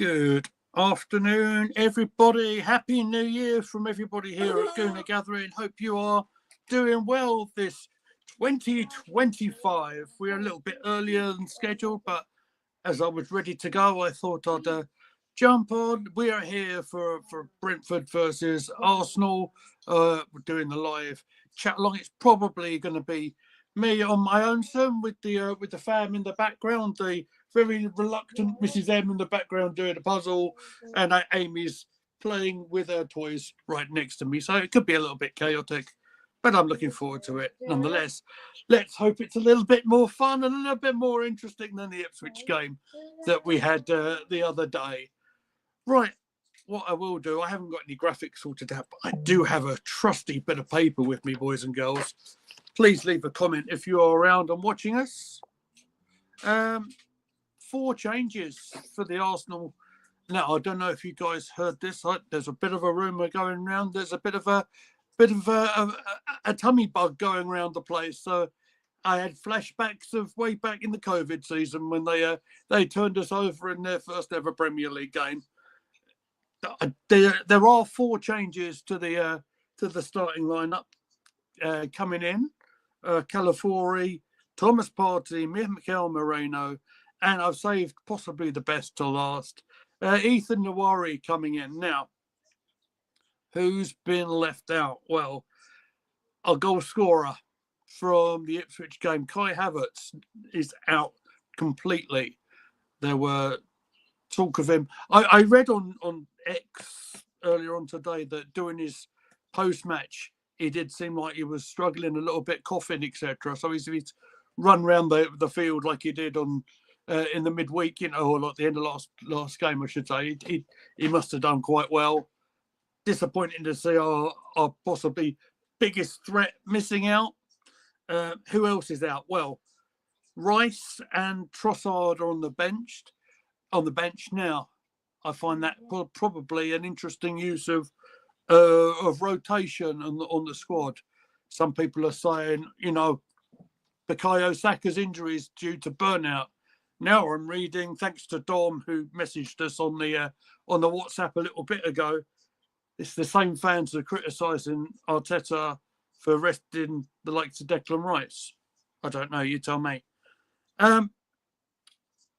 Good afternoon, everybody. Happy New Year from everybody here at Gooner Gathering. Hope you are doing well this 2025. We're a little bit earlier than scheduled, but as I was ready to go, I thought I'd jump on. We are here for Brentford versus Arsenal. We're doing the live chat along. It's probably going to be me on my own son with the fam in the background, the very reluctant Mrs. M in the background doing a puzzle, and Amy's playing with her toys right next to me. So it could be a little bit chaotic, but I'm looking forward to it nonetheless. Let's hope it's a little bit more fun and a little bit more interesting than the Ipswich game that we had the other day. Right, what I will do, I haven't got any graphics sorted out, but I do have a trusty bit of paper with me, boys and girls. Please leave a comment if you are around and watching us. 4 changes for the Arsenal. Now, I don't know if you guys heard this. There's a bit of a rumour going around. There's a bit of a tummy bug going around the place. So I had flashbacks of way back in the COVID season when they turned us over in their first ever Premier League game. There are 4 changes to the starting lineup coming in. Calafiori, Thomas Partey, Mikel Moreno, and I've saved possibly the best to last. Ethan Nwari coming in. Now, who's been left out? Well, a goal scorer from the Ipswich game, Kai Havertz, is out completely. There were talk of him. I read on X earlier on today that during his post-match, he did seem like he was struggling a little bit, coughing, etc. So he's run around the field like he did on in the midweek, or at the end of last game, I should say. He must have done quite well. Disappointing to see our possibly biggest threat missing out. Who else is out? Well, Rice and Trossard are on the bench. On the bench now, I find that probably an interesting use of rotation on the squad. Some people are saying, Bukayo Saka's injury is due to burnout. Now I'm reading, thanks to Dom, who messaged us on the WhatsApp a little bit ago. It's the same fans that are criticising Arteta for resting the likes of Declan Rice. I don't know. You tell me.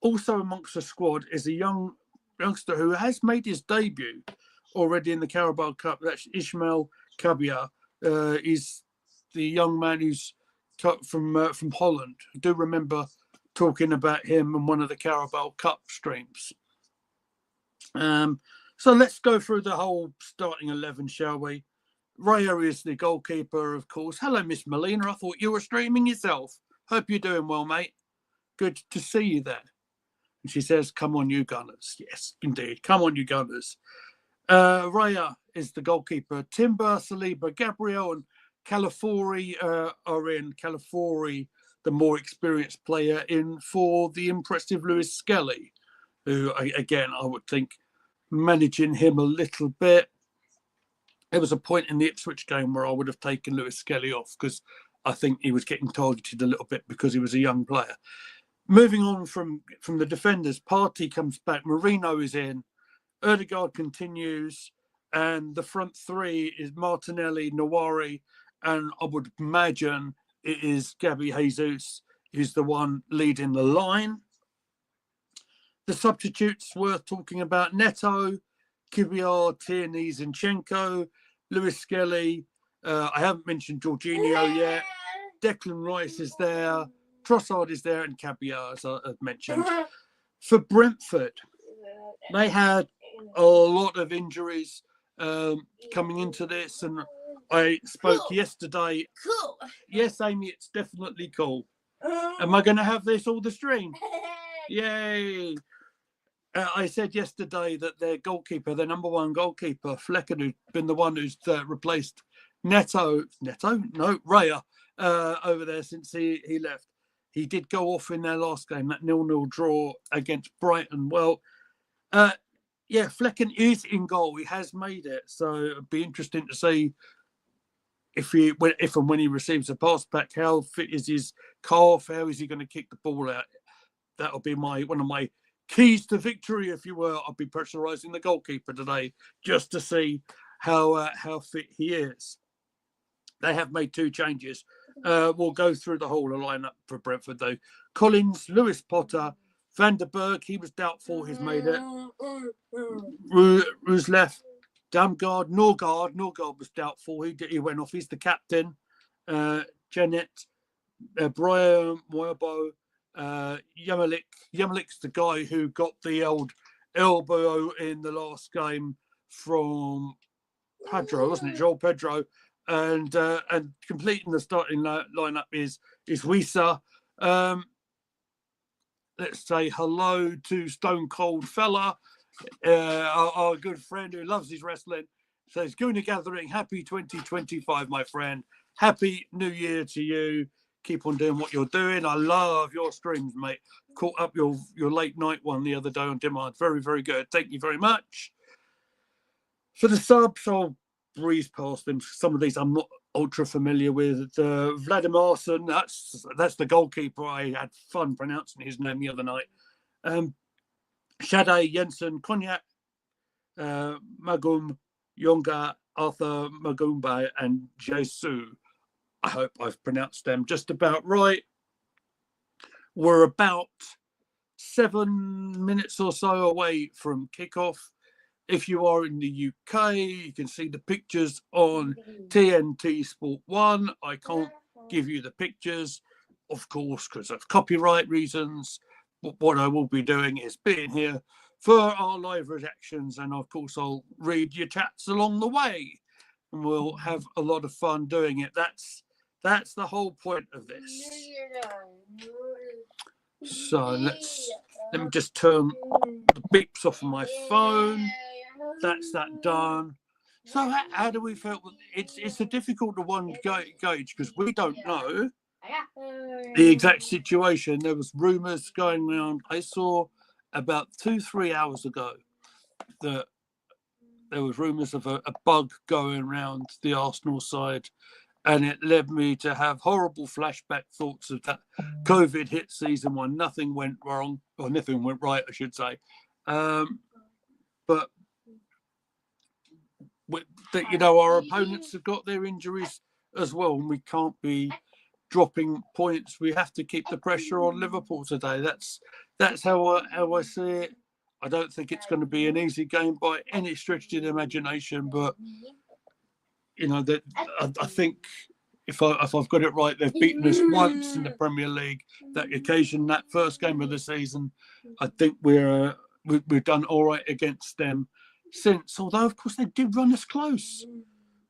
Also amongst the squad is a youngster who has made his debut already in the Carabao Cup. That's Ismail Kabia. He's the young man who's from Holland. I do remember talking about him in one of the Carabao Cup streams. So let's go through the whole starting 11, shall we? Raya is the goalkeeper, of course. Hello, Miss Molina. I thought you were streaming yourself. Hope you're doing well, mate. Good to see you there. And she says, come on, you Gunners. Yes, indeed. Come on, you Gunners. Raya is the goalkeeper. Timber, Saliba, Gabriel and Calafiori are in. Calafiori, the more experienced player, in for the impressive Lewis Skelly, who, again, I would think managing him a little bit. There was a point in the Ipswich game where I would have taken Lewis Skelly off because I think he was getting targeted a little bit because he was a young player. Moving on from the defenders, Partey comes back, Marino is in, Ødegaard continues, and the front 3 is Martinelli, Nwari, and I would imagine it is Gabby Jesus who's the one leading the line. The substitutes worth talking about: Neto, Kivior, Tierney, Zinchenko, Lewis Skelly. I haven't mentioned Jorginho yet. Declan Rice is there. Trossard is there, and Caballero, as I've mentioned. For Brentford, they had a lot of injuries coming into this, and I spoke yesterday. Cool. Yes, Amy, it's definitely cool. Am I going to have this all the stream? Yay! I said yesterday that their goalkeeper, their number 1 goalkeeper, Flecken, who's been the one who's replaced Raya over there since he left. He did go off in their last game, that 0-0 draw against Brighton. Well, Flecken is in goal. He has made it. So it'd be interesting to see if and when he receives a pass back, how fit is his calf? How is he going to kick the ball out? That'll be one of my keys to victory, if you were. I'll be pressurising the goalkeeper today just to see how fit he is. They have made 2 changes. We'll go through the whole lineup for Brentford, though. Collins, Lewis Potter, Van der Berg, he was doubtful, he's made it. Ruslev, Damgard, Norgard was doubtful, he went off, he's the captain. Janet, Brian Moyabo, Yamalik's the guy who got the old elbow in the last game from Pedro, wasn't it? Joel Pedro. And completing the starting lineup is Wisa. Let's say hello to Stone Cold Fella, our good friend who loves his wrestling. Says, Gooner Gathering, happy 2025, my friend. Happy New Year to you. Keep on doing what you're doing. I love your streams, mate. Caught up your late night one the other day on demand. Very, very good. Thank you very much. For the subs, I'll breeze past them. Some of these I'm not ultra familiar with. Vladimirson, that's the goalkeeper. I had fun pronouncing his name the other night. Shade Jensen, Cognac, Magum, Yonga, Arthur Magumba, and Jesu. I hope I've pronounced them just about right. We're about 7 minutes or so away from kickoff. If you are in the UK, you can see the pictures on TNT Sport 1. I can't give you the pictures, of course, because of copyright reasons. But what I will be doing is being here for our live reactions. And of course, I'll read your chats along the way. And we'll have a lot of fun doing it. That's the whole point of this. So let me just turn the beeps off of my phone. That's that done. So how do we feel? It's a difficult one gauge because we don't know the exact situation. There was rumours going around. I saw about 2-3 hours ago that there was rumours of a bug going around the Arsenal side, and it led me to have horrible flashback thoughts of that COVID hit season when nothing went wrong, or nothing went right, I should say. But our opponents have got their injuries as well, and we can't be dropping points. We have to keep the pressure on Liverpool today. That's how I see it. I don't think it's going to be an easy game by any stretch of the imagination, but that I think if I've got it right, they've beaten us once in the Premier League. That occasion, that first game of the season, I think we've done all right against them since. Although, of course, they did run us close.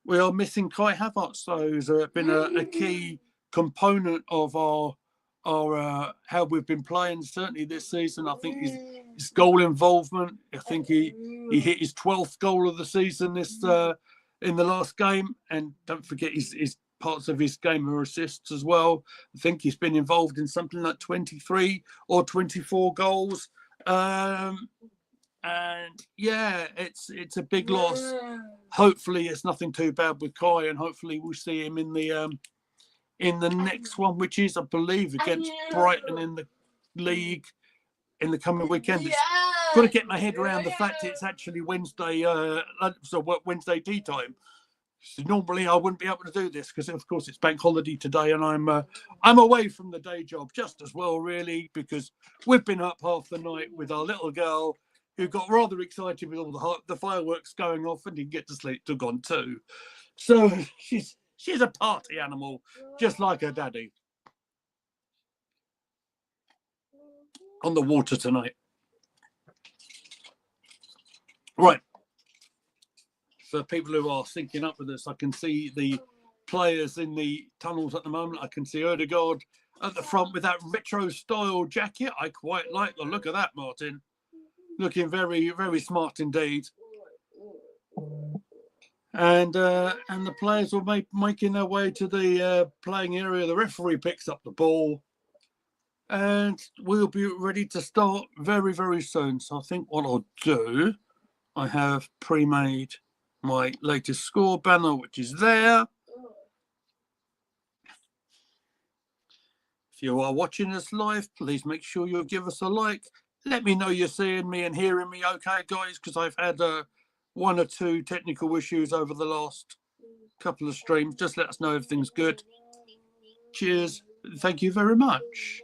We are missing Kai Havertz, so who's been a key component of our how we've been playing certainly this season. I think his goal involvement. I think he hit his 12th goal of the season in the last game, and don't forget his parts of his game are assists as well. I think he's been involved in something like 23 or 24 goals. And yeah, it's a big loss. Hopefully it's nothing too bad with Kai, and hopefully we'll see him in the next one, which is, I believe, against Brighton in the league in the coming weekend. Got to get my head around the fact it's actually Wednesday, Wednesday tea time. So normally I wouldn't be able to do this because, of course, it's bank holiday today, and I'm away from the day job just as well, really, because we've been up half the night with our little girl who got rather excited with all the fireworks going off and didn't get to sleep till gone too. So she's a party animal, just like her daddy. On the water tonight. Right. For people who are syncing up with us, I can see the players in the tunnels at the moment. I can see Odegaard at the front with that retro style jacket. I quite like the look of that, Martin. Looking very, very smart indeed. And the players will making their way to the playing area. The referee picks up the ball, and we'll be ready to start very, very soon. So I think what I'll do, I have pre-made my latest score banner, which is there. If you are watching us live, please make sure you give us a like. Let me know you're seeing me and hearing me okay, guys, because I've had one or two technical issues over the last couple of streams. Just let us know everything's good. Cheers. Thank you very much.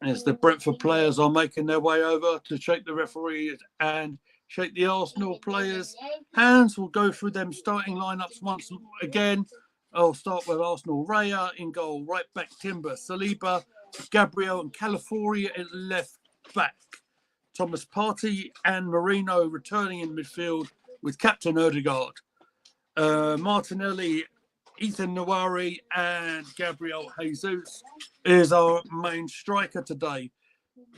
As the Brentford players are making their way over to shake the referee and shake the Arsenal players' hands, we'll go through them starting lineups once again. I'll start with Arsenal. Raya in goal, right back Timber, Saliba, Gabriel and Calafiori at left back. Thomas Partey and Marino returning in midfield with Captain Odegaard. Martinelli, Ethan Nwari and Gabriel Jesus is our main striker today.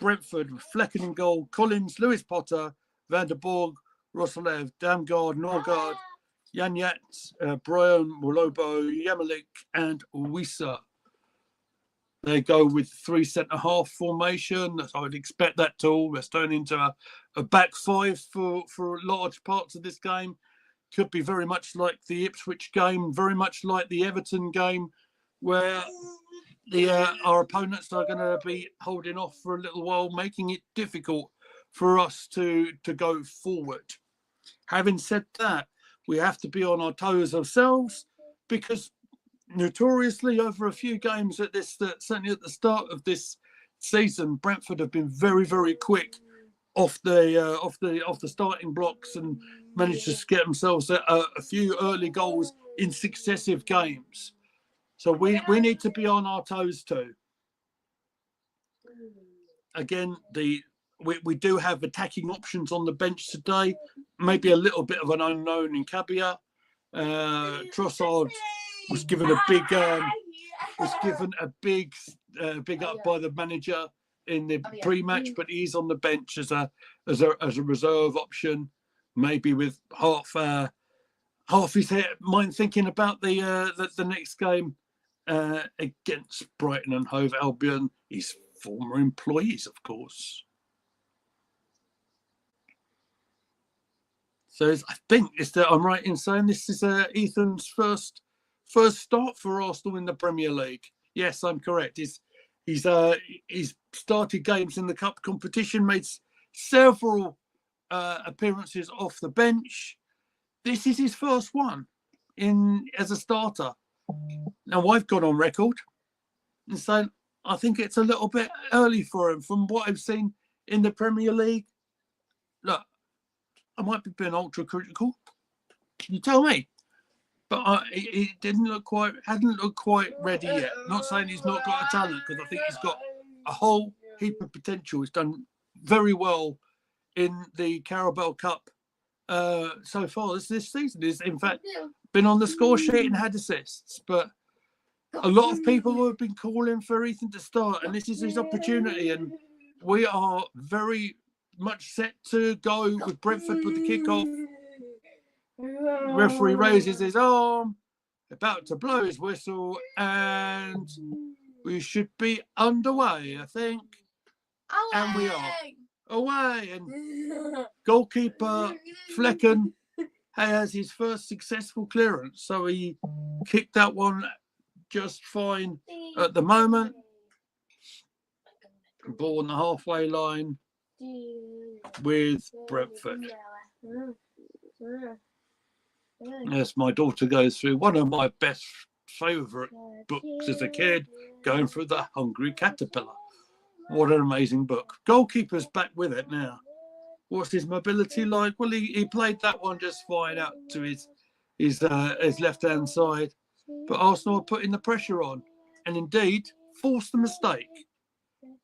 Brentford, Flecken in goal, Collins, Lewis Potter, Van der Borg, Rosalev, Damgard, Norgard, Yanyat, Brian, Molobo, Yamalik and Wissa. They go with 3 centre-half formation. I would expect that to almost turn into a back five for large parts of this game. Could be very much like the Ipswich game, very much like the Everton game, where our opponents are going to be holding off for a little while, making it difficult for us to go forward. Having said that, we have to be on our toes ourselves, because notoriously over a few games at this, certainly at the start of this season, Brentford have been very, very quick off the starting blocks and managed to get themselves a few early goals in successive games. So we need to be on our toes too. Again, we do have attacking options on the bench today. Maybe a little bit of an unknown in Cabia. Trossard was given a big up by the manager in the pre-match, but he's on the bench as a reserve option, maybe with half his mind thinking about the next game against Brighton and Hove Albion, his former employees, of course. So I think I'm right in saying this is Ethan's first start for Arsenal in the Premier League. Yes, I'm correct. He's started games in the cup competition, made several appearances off the bench. This is his first one as a starter. Now, I've gone on record and saying I think it's a little bit early for him from what I've seen in the Premier League. Look, I might be being ultra critical. You tell me. But he hadn't looked quite ready yet. Not saying he's not got a talent, because I think he's got a whole heap of potential. He's done very well in the Carabao Cup so far this season. He's in fact been on the score sheet and had assists. But a lot of people have been calling for Ethan to start, and this is his opportunity. And we are very much set to go with Brentford with the kickoff. Referee raises his arm, about to blow his whistle, and we should be underway, I think. Away. And we are away. And goalkeeper Flecken has his first successful clearance, so he kicked that one just fine at the moment. Ball on the halfway line with Brentford. Yes, my daughter goes through one of my best favourite books as a kid, going through The Hungry Caterpillar. What an amazing book. Goalkeeper's back with it now. What's his mobility like? Well, he played that one just fine out to his left-hand side. But Arsenal are putting the pressure on, and indeed forced the mistake.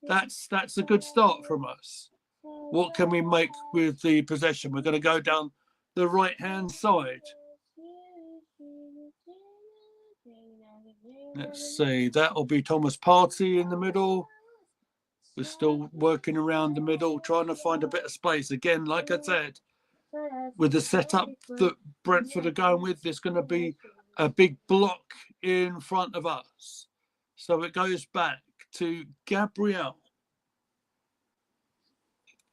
That's a good start from us. What can we make with the possession? We're going to go down the right-hand side. Let's see, that'll be Thomas Partey in the middle. We're still working around the middle, trying to find a bit of space. Again, like I said, with the setup that Brentford are going with, there's going to be a big block in front of us. So it goes back to Gabriel.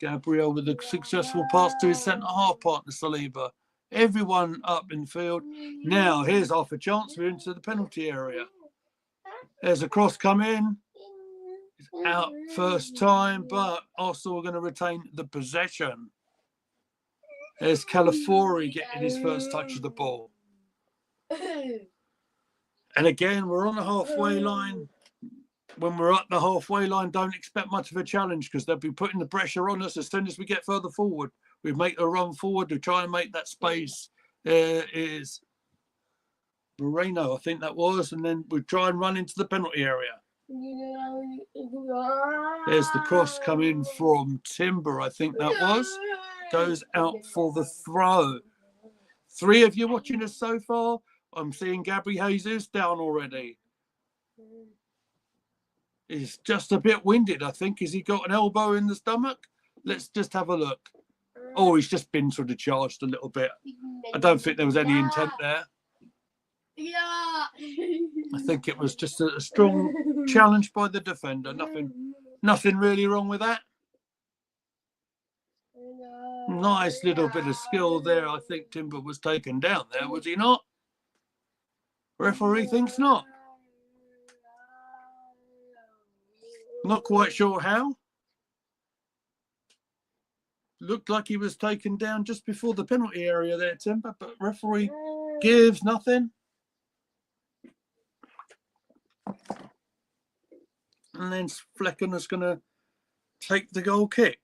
Gabriel with a successful pass to his centre-half partner, Saliba. Everyone up in field. Now, here's half a chance. We're into the penalty area. There's a cross come in. out first time, but Arsenal are going to retain the possession. There's Calafori getting his first touch of the ball. And again, we're on the halfway line. When we're at the halfway line, don't expect much of a challenge because they'll be putting the pressure on us as soon as we get further forward. We make a run forward to try and make that space. Is Moreno, I think that was, and then we try and run into the penalty area. There's the cross coming from Timber, I think that was. Goes out for the throw. 3 of you watching us so far. I'm seeing Gabby Jesus down already. He's just a bit winded, I think. Has he got an elbow in the stomach? Let's just have a look. Oh, he's just been sort of charged a little bit. I don't think there was any intent there. I think it was just a strong challenge by the defender. Nothing really wrong with that. Nice little bit of skill there. I think Timber was taken down there, was he not? Referee thinks not. Not quite sure how. Looked like he was taken down just before the penalty area there, Timber, but referee gives nothing. And then Flecken is going to take the goal kick.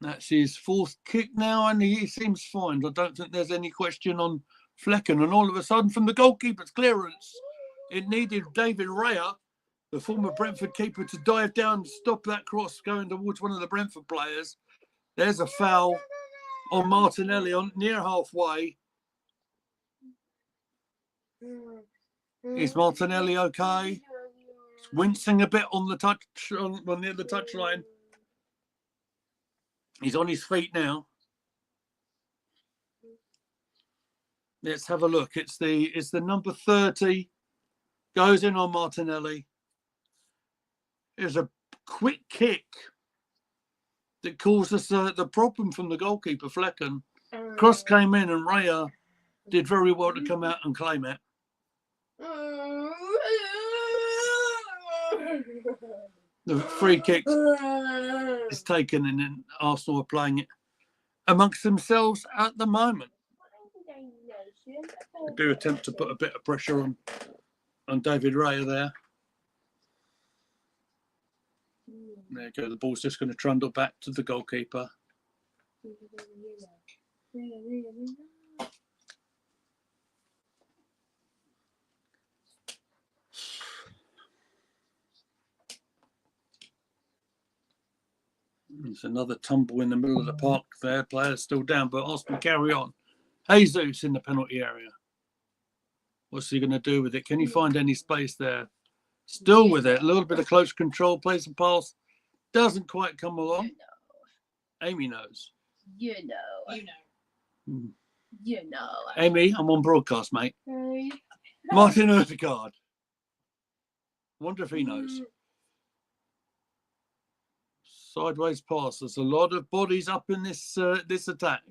That's his 4th kick now, and he seems fine. I don't think there's any question on Flecken. And all of a sudden, from the goalkeeper's clearance, it needed David Raya, the former Brentford keeper, to dive down and stop that cross going towards one of the Brentford players. There's a foul on Martinelli on near halfway. Is Martinelli okay? He's wincing a bit on the touch, near the touchline. He's on his feet now. Let's have a look. It's the number 30. Goes in on Martinelli. It's a quick kick that caused us the problem from the goalkeeper, Flecken. Cross came in and Raya did very well to come out and claim it. The free kick is taken and then Arsenal are playing it amongst themselves at the moment. They do attempt to put a bit of pressure on David Raya there. There you go. The ball's just going to trundle back to the goalkeeper. There's another tumble in the middle of the park there. Players still down, but Arsenal carry on. Jesus in the penalty area. What's he going to do with it? Can he find any space there? Still with it. A little bit of close control. Plays a pass. Doesn't quite come along. Amy knows. You know. Amy, I'm on broadcast, mate. Martin Odegaard. Wonder if he knows. Sideways pass. There's a lot of bodies up in this attack.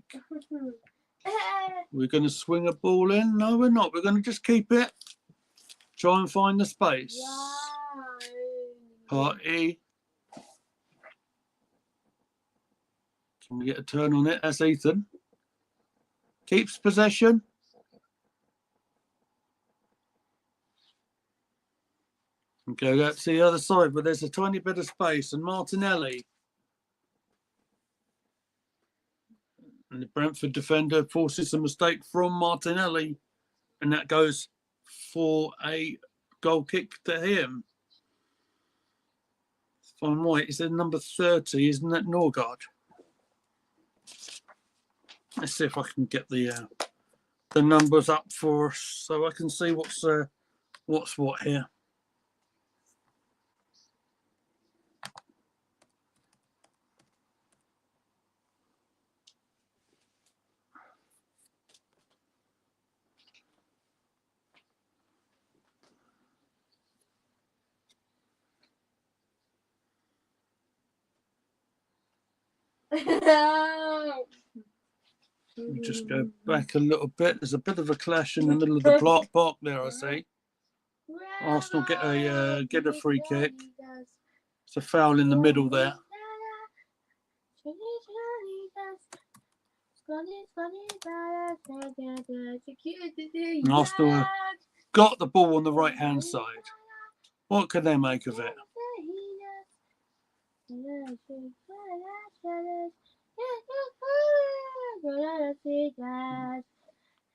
We're going to swing a ball in. No, we're not. We're going to just keep it. Try and find the space. Party. Can we get a turn on it? That's Ethan. Keeps possession. Okay, that's the other side, but there's a tiny bit of space. And Martinelli. And the Brentford defender forces a mistake from Martinelli. And that goes for a goal kick to him. If I'm right, it's number 30, isn't that Norgard? Let's see if I can get the numbers up for us so I can see what's what here. We just go back a little bit. There's a bit of a clash in the middle of the park there, I see. Arsenal get a free kick. It's a foul in the middle there. And Arsenal got the ball on the right-hand side. What can they make of it?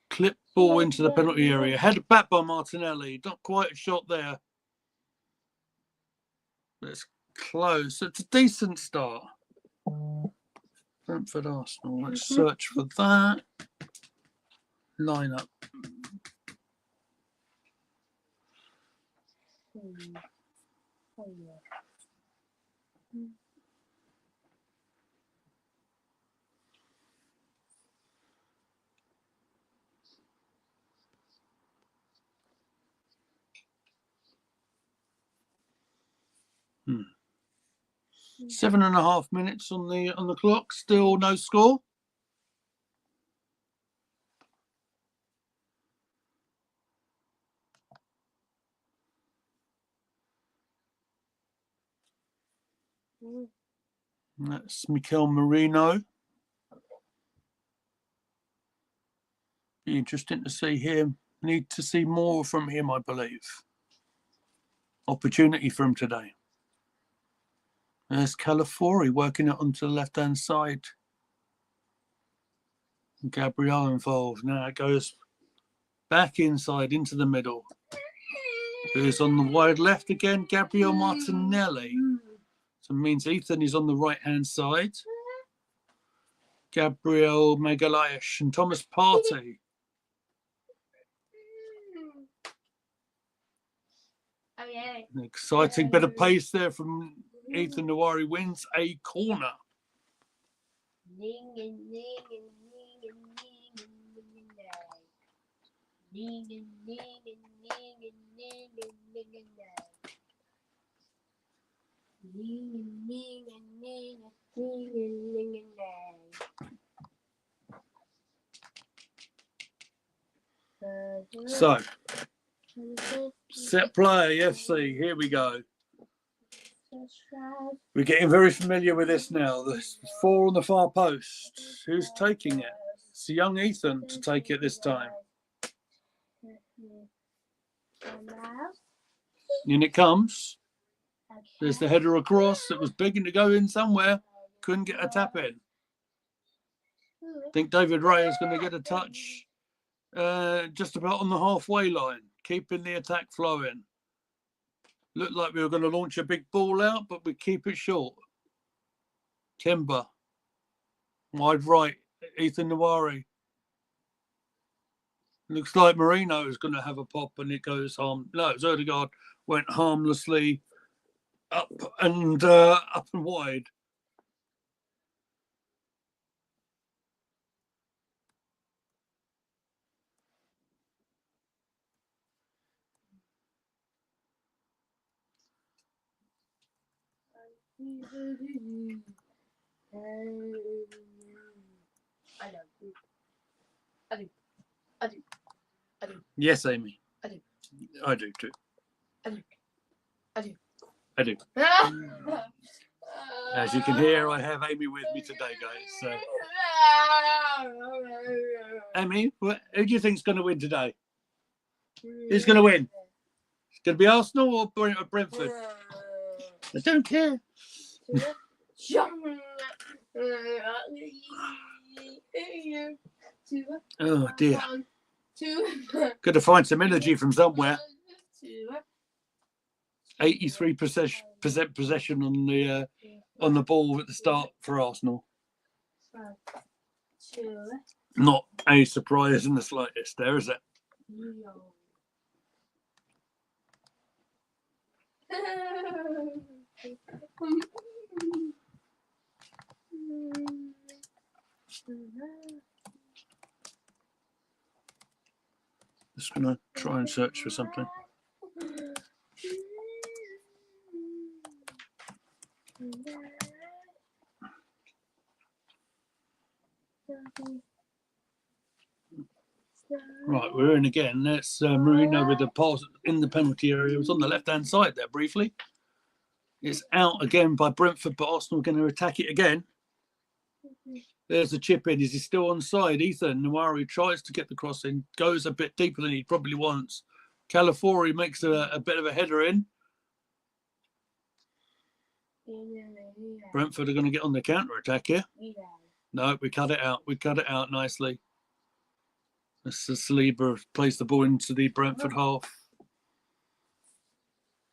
Clip ball into the penalty area. Headed back by Martinelli. Not quite a shot there. But it's close. It's a decent start. Brentford Arsenal. Let's search for that. Lineup. Hmm. 7.5 minutes on the clock. Still no score. That's Mikel Merino. Be interesting to see him. Need to see more from him, I believe. Opportunity for him today. There's Calafiori working it onto the left-hand side. Gabriel involved. Now it goes back inside into the middle. Who's on the wide left again? Gabriel Martinelli. So it means Ethan is on the right-hand side. Gabriel Magalhaes and Thomas Partey. Oh, yeah. An exciting bit of pace there from Ethan Nawari. Wins a corner. So, set play, FC. Here we go. We're getting very familiar with this now. There's 4 on the far post. Who's taking it? It's young Ethan to take it this time. In it comes. There's the header across. It was begging to go in somewhere. Couldn't get a tap in. I think David Ray is going to get a touch just about on the halfway line, keeping the attack flowing. Looked like we were going to launch a big ball out, but we keep it short. Timber. Wide right. Ethan Nawari. Looks like Merino is going to have a pop and it goes harm. No, it's Odegaard went harmlessly up and wide. I do. Yes, Amy. I do. I do too. I do. As you can hear, I have Amy with me today, guys. So, Amy, who do you think's going to win today? Who's going to win? It's going to be Arsenal or Brentford? I don't care. Oh dear. Got to find some energy from somewhere. 83% possession on the ball at the start for Arsenal. Not a surprise in the slightest there, is it? Just going to try and search for something. Right, we're in again. That's Marino with the pass in the penalty area. It was on the left-hand side there briefly. It's out again by Brentford, but Arsenal going to attack it again. There's a chip in. Is he still onside? Ethan Nwari tries to get the cross in, goes a bit deeper than he probably wants. Calafori makes a bit of a header in. Brentford are going to get on the counter-attack here. No, we cut it out. We cut it out nicely. Saliba plays the ball into the Brentford half.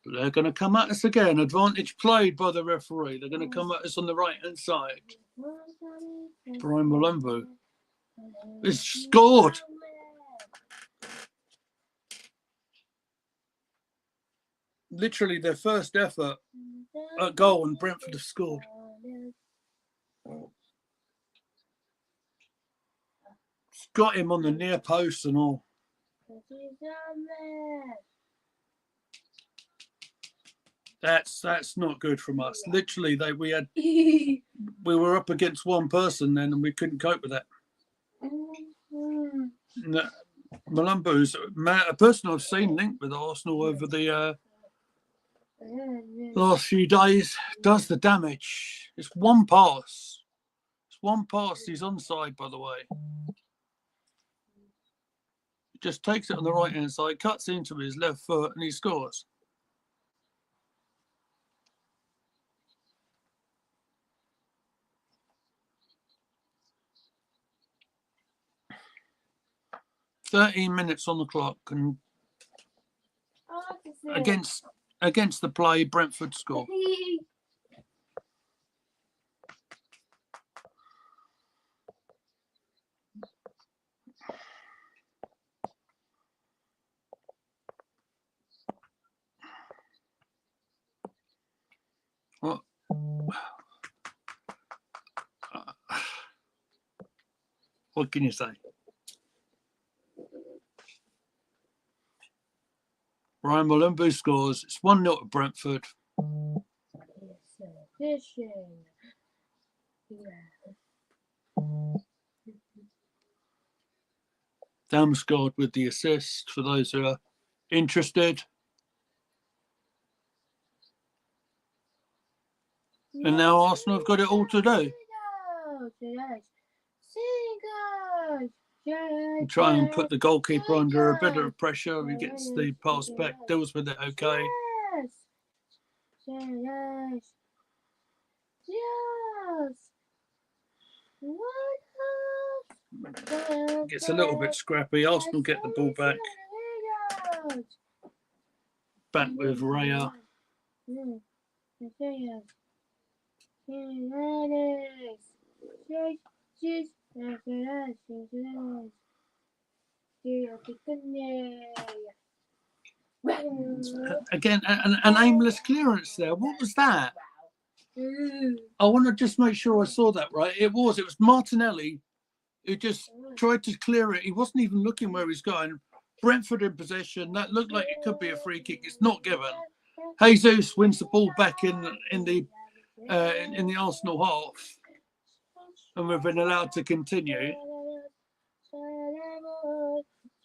But they're going to come at us again. Advantage played by the referee. They're going to come at us on the right-hand side. Brian Malumbu is scored. Literally their first effort at goal, and Brentford have scored. It's got him on the near post and all. That's not good from us. Literally, we were up against one person then, and we couldn't cope with that. Malumbu's a person I've seen linked with Arsenal over the last few days. Does the damage. It's one pass. It's one pass. He's onside, by the way. He just takes it on the right hand side, cuts into his left foot, and he scores. "13 minutes on the clock, and against the play, Brentford score." What can you say? Ryan Malumbu scores. It's 1-0 to Brentford. Dam scored with the assist for those who are interested. And now Arsenal have got it all to do. And try and put the goalkeeper under a bit of pressure. He gets the pass back, deals with it okay. Gets a little bit scrappy. Arsenal get the ball back. Back with Raya. Again, an aimless clearance there. What was that? I want to just make sure I saw that right. It was Martinelli who just tried to clear it. He wasn't even looking where he's going. Brentford in possession. That looked like it could be a free kick. It's not given. Jesus wins the ball back in the Arsenal half, and we've been allowed to continue.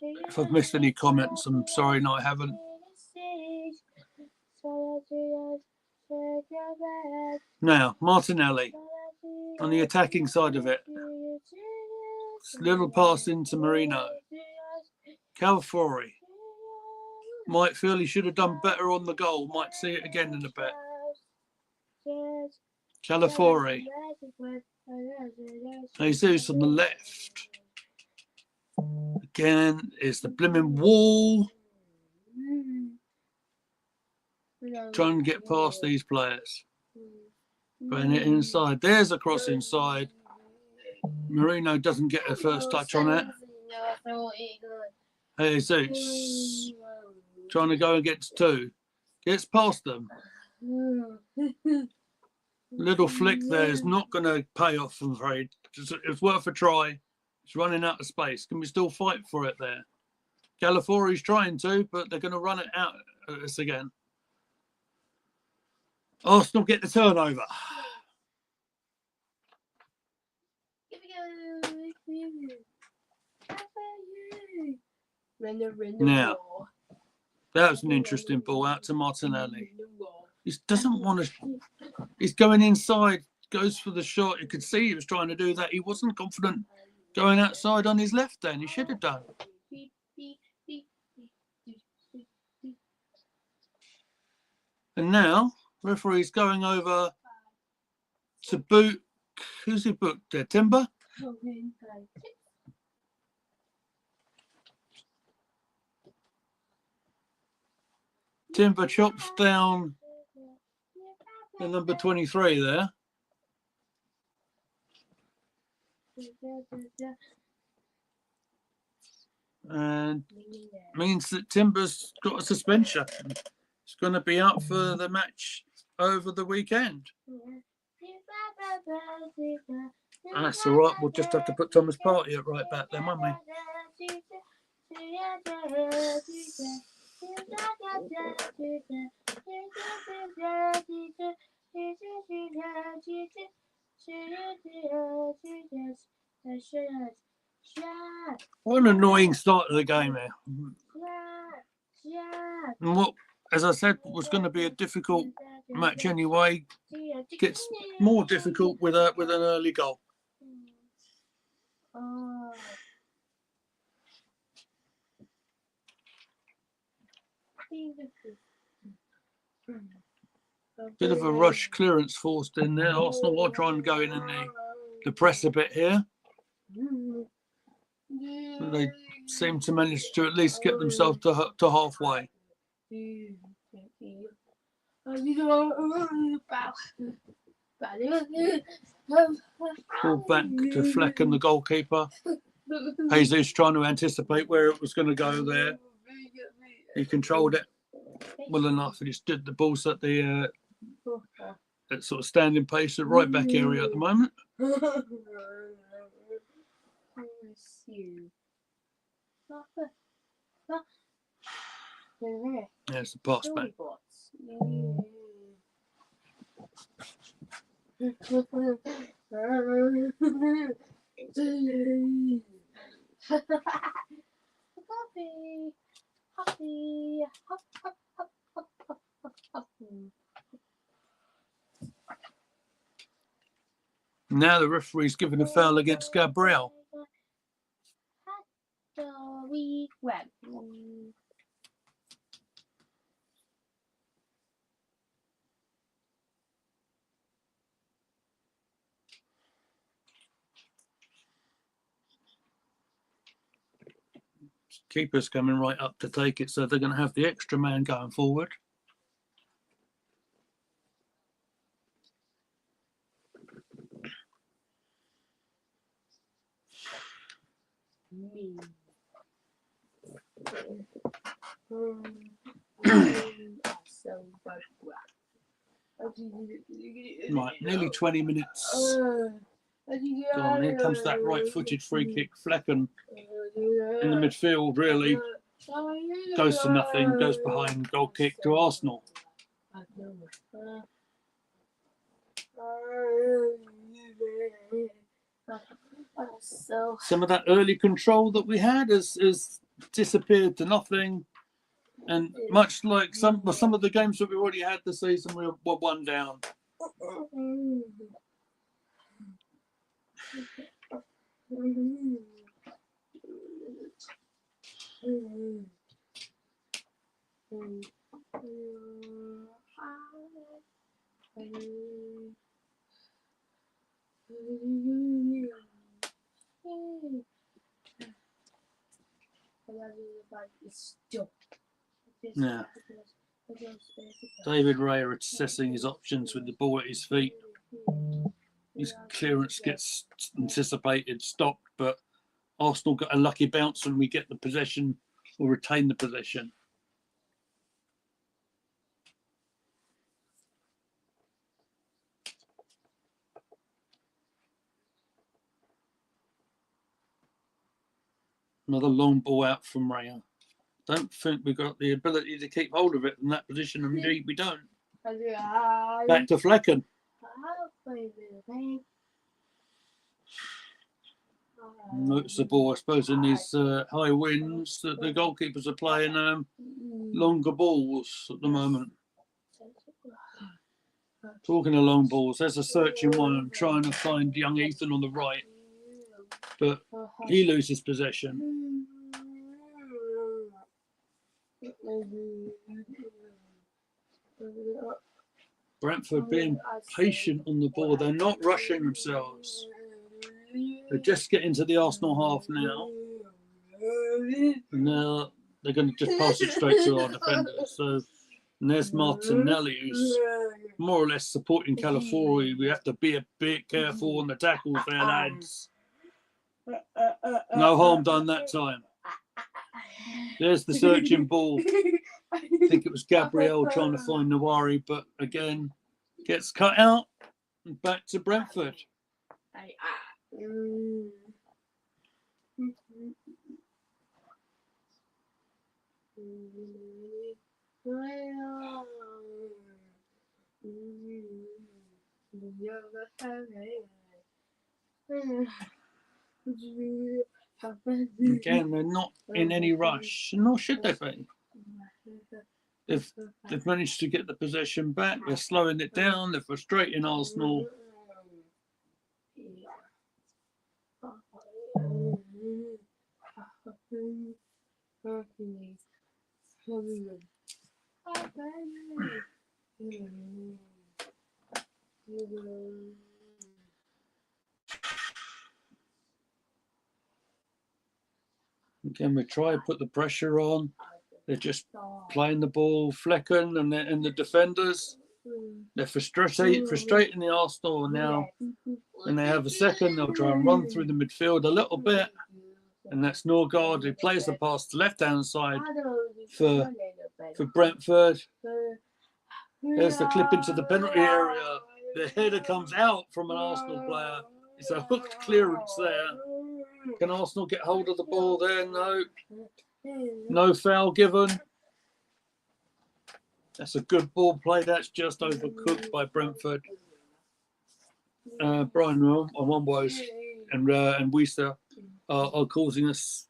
If I've missed any comments, I'm sorry. No, I haven't. Now, Martinelli on the attacking side of it. Little pass into Marino. Calafori might feel he should have done better on the goal. Might see it again in a bit. Calafori. Jesus on the left. Again, is the blimmin' wall. Trying to get past these players. Putting it inside. There's a cross inside. Marino doesn't get a first touch on it. Jesus. Trying to go against two. Gets past them. Little flick there is not going to pay off, I'm afraid. It's worth a try. It's running out of space. Can we still fight for it there? Calafori's trying to, but they're going to run it out at us again. Arsenal get the turnover. Now, that was an interesting ball out to Martinelli. He doesn't want to. He's going inside, goes for the shot. You could see he was trying to do that. He wasn't confident going outside on his left then. He should have done. And now, referee's going over to boot. Who's he booked there? Timber? Timber chops down the number 23 there. And means that Timber's got a suspension. It's going to be out for the match over the weekend. That's all right. We'll just have to put Thomas Partey at right back then, won't we? What an annoying start to the game here. And what, as I said, was going to be a difficult match anyway, gets more difficult with an early goal. Bit of a rush clearance forced in there. Arsenal are trying to go in the press a bit here. They seem to manage to at least get themselves to halfway. Ball back to Fleck and the goalkeeper. Jesus trying to anticipate where it was going to go there. He controlled it well enough. He just did the balls at the at sort of standing pace at right back area at the moment. There's the pass back. Now the referee's given a foul against Gabriel. Keeper's coming right up to take it, so they're going to have the extra man going forward. Right, nearly 20 minutes. Gone. Here comes that right-footed free kick. Flecken in the midfield really goes to nothing, goes behind, goal kick to Arsenal. Some of that early control that we had has disappeared to nothing, and much like some of the games that we already had this season, we were one down. Yeah. David Raya assessing his options with the ball at his feet. His clearance gets anticipated, stopped, but Arsenal got a lucky bounce when we get the possession or retain the possession. Another long ball out from Raya. Don't think we've got the ability to keep hold of it in that position, and indeed we don't. Back to Flecken. noticeable, I suppose, in these high winds that the goalkeepers are playing longer balls at the moment. Talking of long balls, there's a searching one. I'm trying to find young Ethan on the right, but he loses possession. Brentford being patient on the ball. They're not rushing themselves. They're just getting to the Arsenal half now. And now they're going to just pass it straight to our defenders. So, and there's Martinelli, who's more or less supporting Calafori. We have to be a bit careful on the tackles there, lads. No harm done that time. There's the searching ball. I think it was Gabriel trying to find Nawari, but again, gets cut out and back to Brentford. Again, they're not in any rush, nor should they be. They've managed to get the possession back. They're slowing it down. They're frustrating Arsenal. Again, we try to put the pressure on. They're just playing the ball, Flecken and the defenders. They're frustrating the Arsenal now. When they have a second, they'll try and run through the midfield a little bit. And that's Norgard who plays the pass to the left-hand side for Brentford. There's the clip into the penalty area. The header comes out from an Arsenal player. It's a hooked clearance there. Can Arsenal get hold of the ball there? No. No foul given. That's a good ball play. That's just overcooked by Brentford. Brian Wambos and Weiser are causing us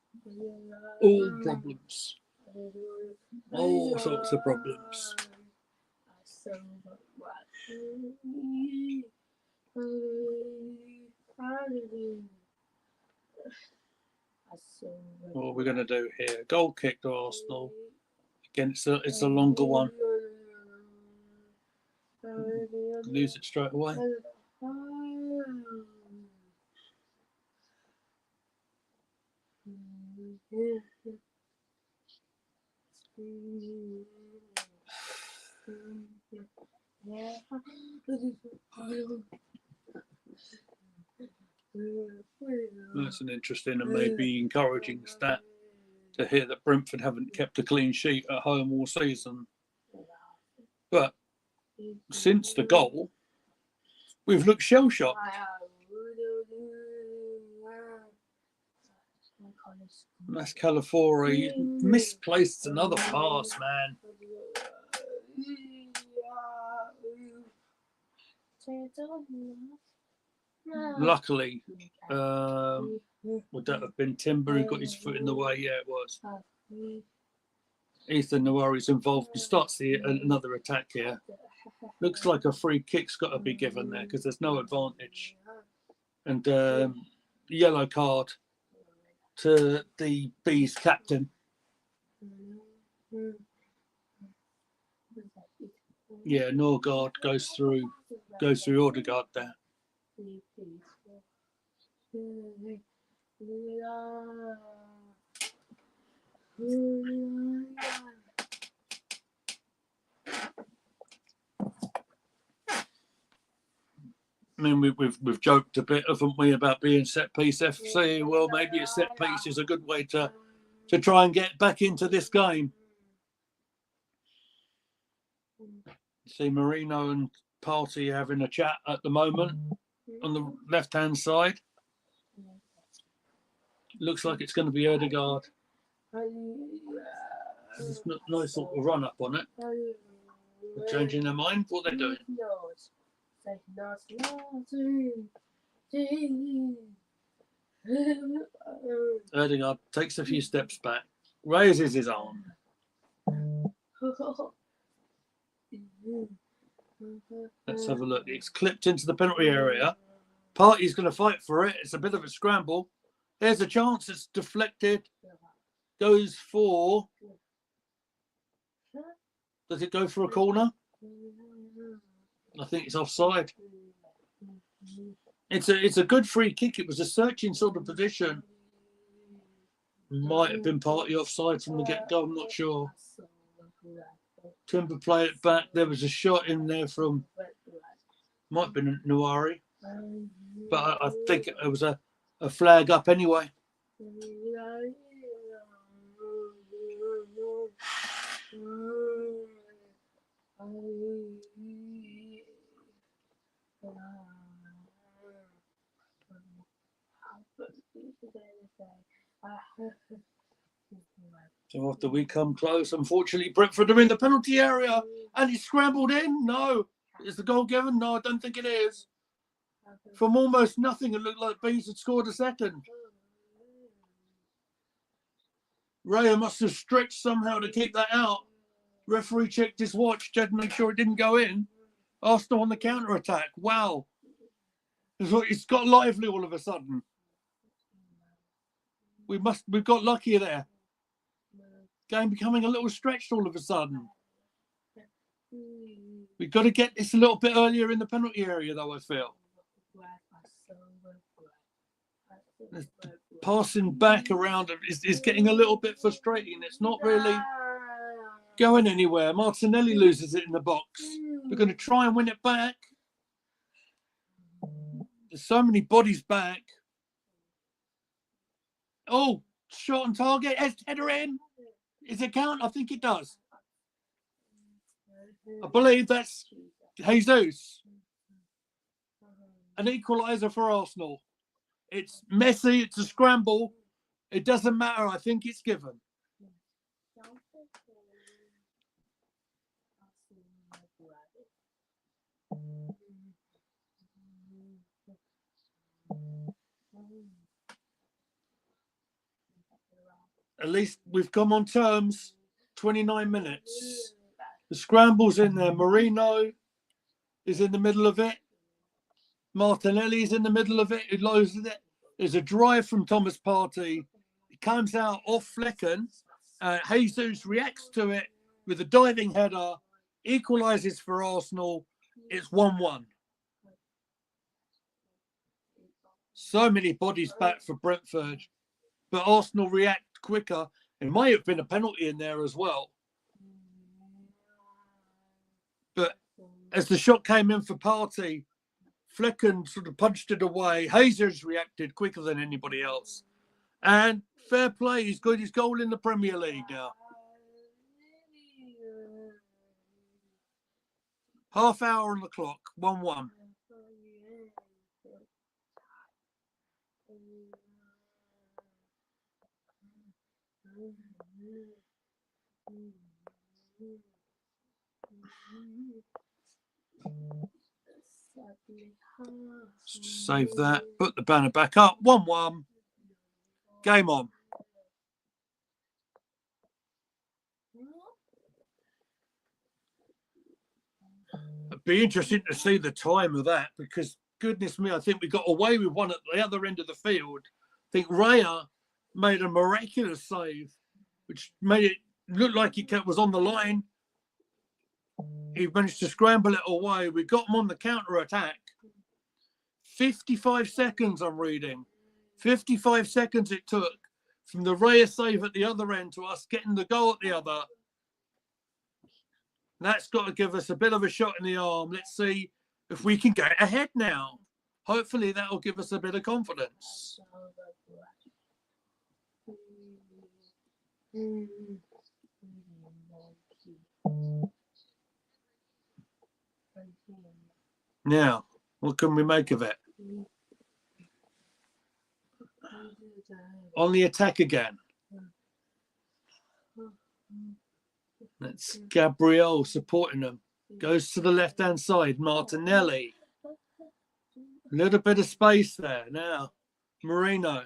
all problems. All sorts of problems. What are we going to do here? Goal kick to Arsenal. Again, it's a longer one. Lose it straight away. That's an interesting and maybe encouraging stat to hear that Brentford haven't kept a clean sheet at home all season. But since the goal, we've looked shell-shocked. That's Calafori. Misplaced another pass, man. Luckily, would that have been Timber who got his foot in the way? Yeah, it was. Ethan Nawari's involved and starts another attack here. Looks like a free kick's got to be given there because there's no advantage. And yellow card to the Bees captain. Yeah, Norgard goes through Odegaard there. I mean, we've joked a bit, haven't we, about being set piece FC? Well, maybe a set piece is a good way to try and get back into this game. See Marino and Party having a chat at the moment on the left-hand side. Looks like it's going to be Odegaard. There's a nice sort of run-up on it. They're changing their mind. What are they doing? Erdegaard takes a few steps back, raises his arm. Let's have a look. It's clipped into the penalty area. Party's going to fight for it. It's a bit of a scramble. There's a chance. It's deflected. Goes for... Does it go for a corner? I think it's offside. It's a good free kick. It was a searching sort of position. Might have been partly offside from the get-go. I'm not sure. Timber play it back. There was a shot in there from... Might have been Nuari. But I think it was a flag up anyway. So after we come close, unfortunately, Brentford are in the penalty area and he scrambled in. No. Is the goal given? No, I don't think it is. From almost nothing, it looked like Bees had scored a second. Raya must have stretched somehow to keep that out. Referee checked his watch, just to make sure it didn't go in. Arsenal on the counter-attack. Wow. It's got lively all of a sudden. We've got lucky there. Game becoming a little stretched all of a sudden. We've got to get this a little bit earlier in the penalty area, though, I feel. Passing back around is getting a little bit frustrating. It's not really going anywhere. Martinelli loses it in the box. We're going to try and win it back. There's so many bodies back. Oh, shot on target. Header in. Is it count? I think it does. I believe that's Jesus. An equaliser for Arsenal. It's messy. It's a scramble. It doesn't matter. I think it's given. At least we've come on terms. 29 minutes. The scramble's in there. Marino is in the middle of it. Martinelli's in the middle of it. He loses it. There's a drive from Thomas Partey. It comes out off Flecken. Jesus reacts to it with a diving header. Equalises for Arsenal. It's 1-1. So many bodies back for Brentford. But Arsenal react quicker. It might have been a penalty in there as well. But as the shot came in for Partey, Flecken sort of punched it away. Jesus reacted quicker than anybody else. And fair play. He's got his goal in the Premier League now. Half hour on the clock. 1-1. Save that. Put the banner back up. 1-1. Game on. It'd be interesting to see the time of that because, goodness me, I think we got away with one at the other end of the field. I think Raya made a miraculous save, which made it look like it was on the line. He managed to scramble it away. We got him on the counter-attack. 55 seconds, I'm reading. 55 seconds it took from the Raya save at the other end to us getting the goal at the other. That's got to give us a bit of a shot in the arm. Let's see if we can get ahead now. Hopefully that will give us a bit of confidence. Now, what can we make of it? On the attack again. That's Gabriel supporting them. Goes to the left-hand side. Martinelli. A little bit of space there. Now, Marino.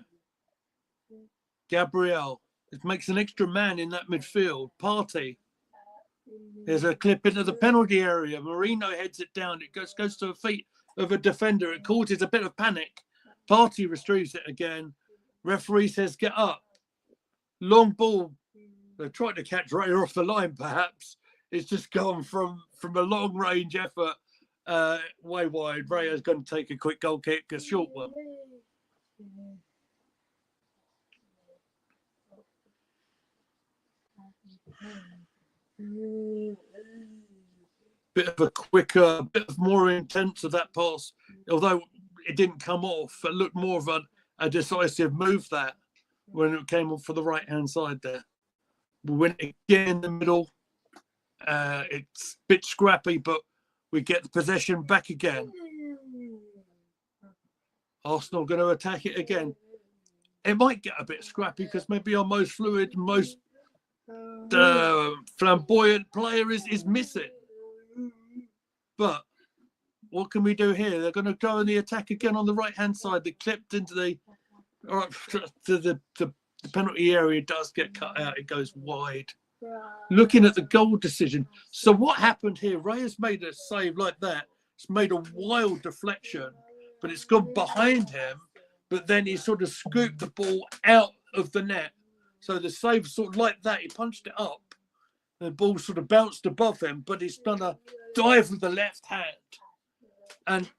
Gabriel. It makes an extra man in that midfield. Party. There's a clip into the penalty area. Marino heads it down. It goes to the feet of a defender. It causes a bit of panic. Party retrieves it again. Referee says, get up. Long ball. They're trying to catch Raya off the line, perhaps. It's just gone from a long-range effort way wide. Raya's going to take a quick goal kick, a short one. Bit of a quicker, bit of more intense of that pass. Although it didn't come off, it looked more of a decisive move that when it came off for the right-hand side there. We went again in the middle. It's a bit scrappy, but we get the possession back again. Arsenal going to attack it again. It might get a bit scrappy because maybe our most fluid, most flamboyant player is missing. But what can we do here? They're going to go in the attack again on the right-hand side. They clipped into the penalty area. Does get cut out. It goes wide. Looking at the goal decision. So what happened here? Reyes made a save like that. It's made a wild deflection, but it's gone behind him. But then he sort of scooped the ball out of the net. So the save sort of like that. He punched it up. The ball sort of bounced above him, but he's done a dive with the left hand. And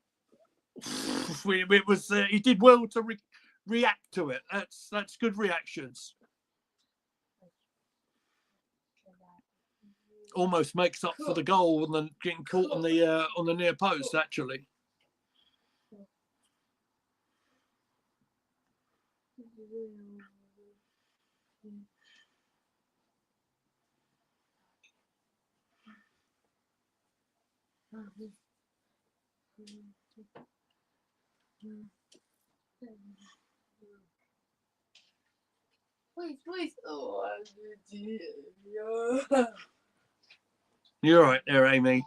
it was he did well to react to it. That's good reactions. Almost makes up for the goal and then getting caught on the near post, actually. Please. Oh, You're right there, Amy.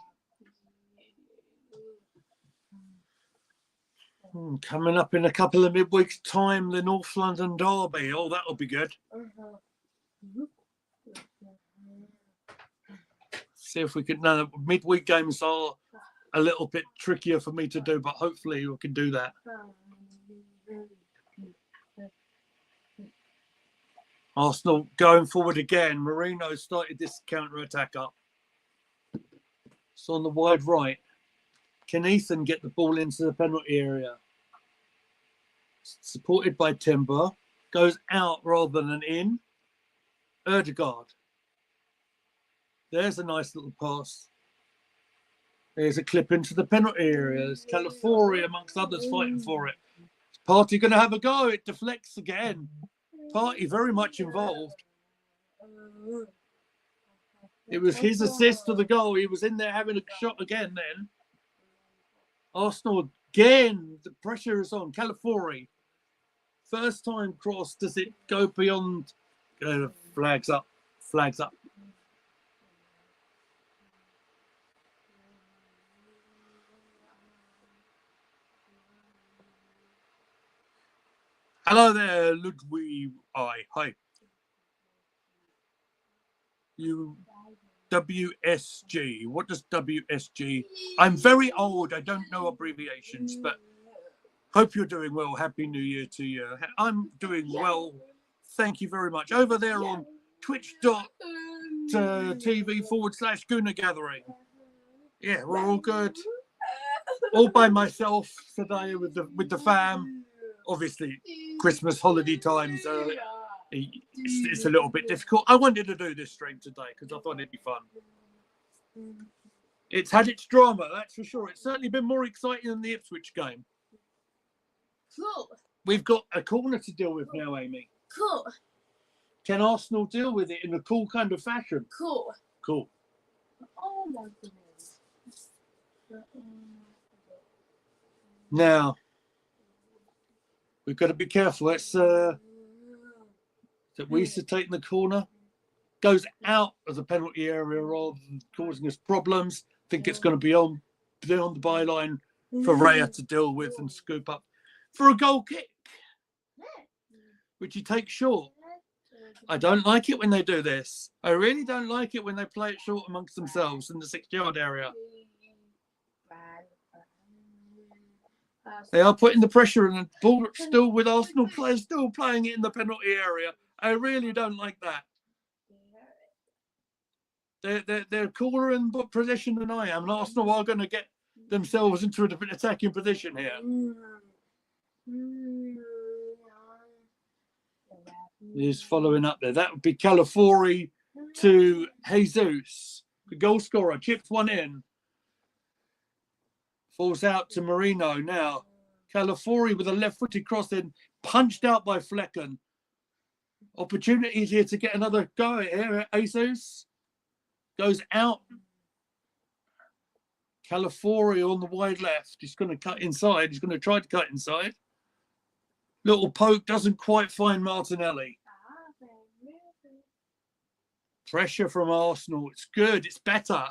Coming up in a couple of midweeks' time, the North London derby. Oh, that'll be good. See if we can. No, midweek games are a little bit trickier for me to do, but hopefully we can do that. Arsenal going forward again. Marino started this counter-attack up. It's on the wide right. Can Ethan get the ball into the penalty area? Supported by Timber. Goes out rather than in. Erdegaard. There's a nice little pass. There's a clip into the penalty area. There's Calafiori amongst others fighting for it. Is Party going to have a go? It deflects again. Party very much involved. It was his assist to the goal. He was in there having a shot again then. Arsenal again. The pressure is on. Calafiori. First time cross. Does it go beyond? Flags up. Flags up. Hello there, Ludwig. Hi. You WSG. What does WSG? I'm very old. I don't know abbreviations, but hope you're doing well. Happy New Year to you. I'm doing well. Thank you very much. Over there on twitch.tv/Gooner Gathering. Yeah, we're all good. All by myself today with the fam. Obviously, Christmas holiday times, it's a little bit difficult. I wanted to do this stream today because I thought it'd be fun. It's had its drama, that's for sure. It's certainly been more exciting than the Ipswich game. Cool. We've got a corner to deal with now, Amy. Cool. Can Arsenal deal with it in a cool kind of fashion? Cool. Cool. Oh my goodness. Now, we've got to be careful. It's that Weiser taking the corner. Goes out of the penalty area rather than causing us problems. I think it's going to be on the byline for Raya to deal with and scoop up for a goal kick. which he takes short. I don't like it when they do this. I really don't like it when they play it short amongst themselves in the 6-yard area. They are putting the pressure in, and ball still with Arsenal players still playing it in the penalty area. I really don't like that. They're cooler in possession than I am, and Arsenal are going to get themselves into a different attacking position here. He's following up there. That would be Calafori to Jesus. The goal scorer chips one in. Falls out to Marino now. Calafori with a left-footed cross in, punched out by Flecken. Opportunities here to get another go here. Jesus goes out. Calafori on the wide left. He's going to cut inside. He's going to try to cut inside. Little poke doesn't quite find Martinelli. Pressure from Arsenal. It's good. It's better.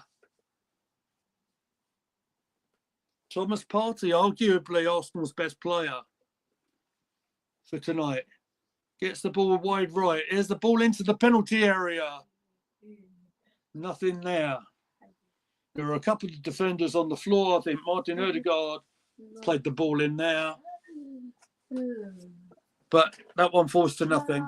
Thomas Partey, arguably Arsenal's best player for tonight. Gets the ball wide right. Here's the ball into the penalty area. Nothing there. There are a couple of defenders on the floor. I think Martin Odegaard played the ball in there. But that one falls to nothing.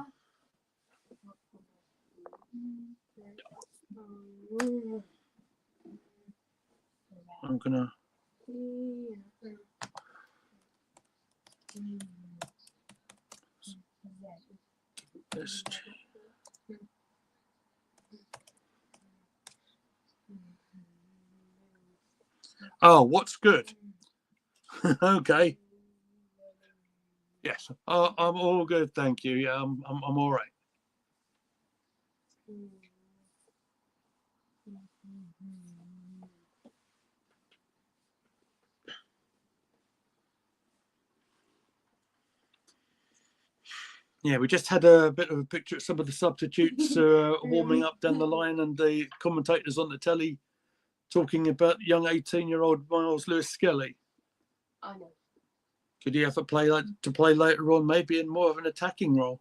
I'm going to... Oh, what's good? Okay. Yes, I'm all good, thank you. Yeah, I'm all right. Yeah, we just had a bit of a picture of some of the substitutes warming up down the line, and the commentators on the telly talking about young 18-year-old Miles Lewis-Skelly. I know. Could he ever play later on, maybe in more of an attacking role?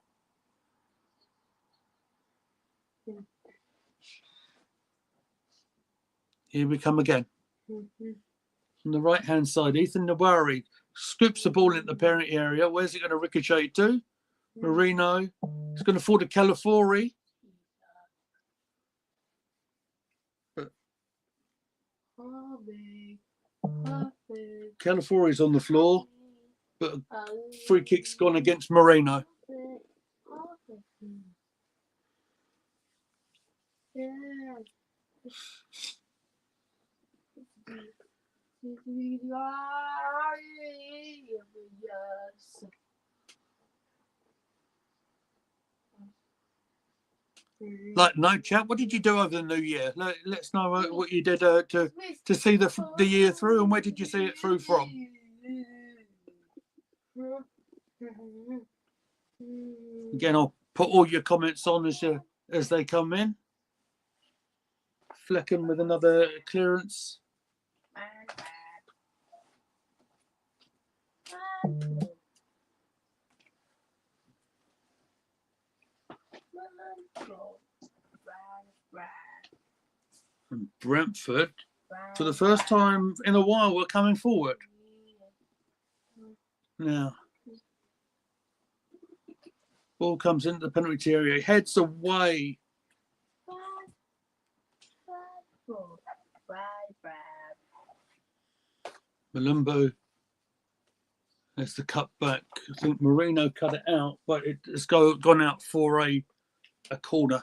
Here we come again. From the right-hand side, Ethan Nawari scoops the ball into the penalty area. Where's it going to ricochet to? Marino. It's going to fall to Calafori. Calafori's on the floor, but free kick's gone against Marino. Like, no, chap, what did you do over the New Year? Let's know what you did to see the year through, and where did you see it through from? Again, I'll put all your comments on as they come in. Flecken with another clearance. And Brentford, for the first time in a while, we're coming forward. Now, ball comes into the penalty area, heads away. Malumbo has the cut back. I think Marino cut it out, but it's gone out for a corner.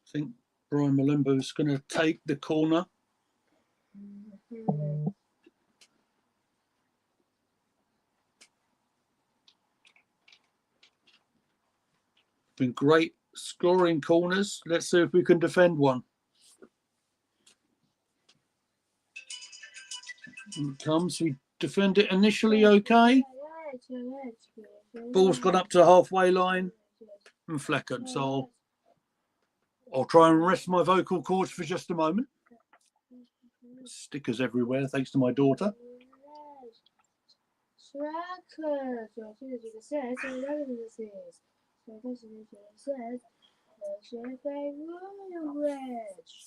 I think Brian Malumbo is going to take the corner. Been great scoring corners. Let's see if we can defend one. Here it comes. We defend it initially okay. Ball's gone up to the halfway line and Flecken. So I'll try and rest my vocal cords for just a moment. Stickers everywhere, thanks to my daughter.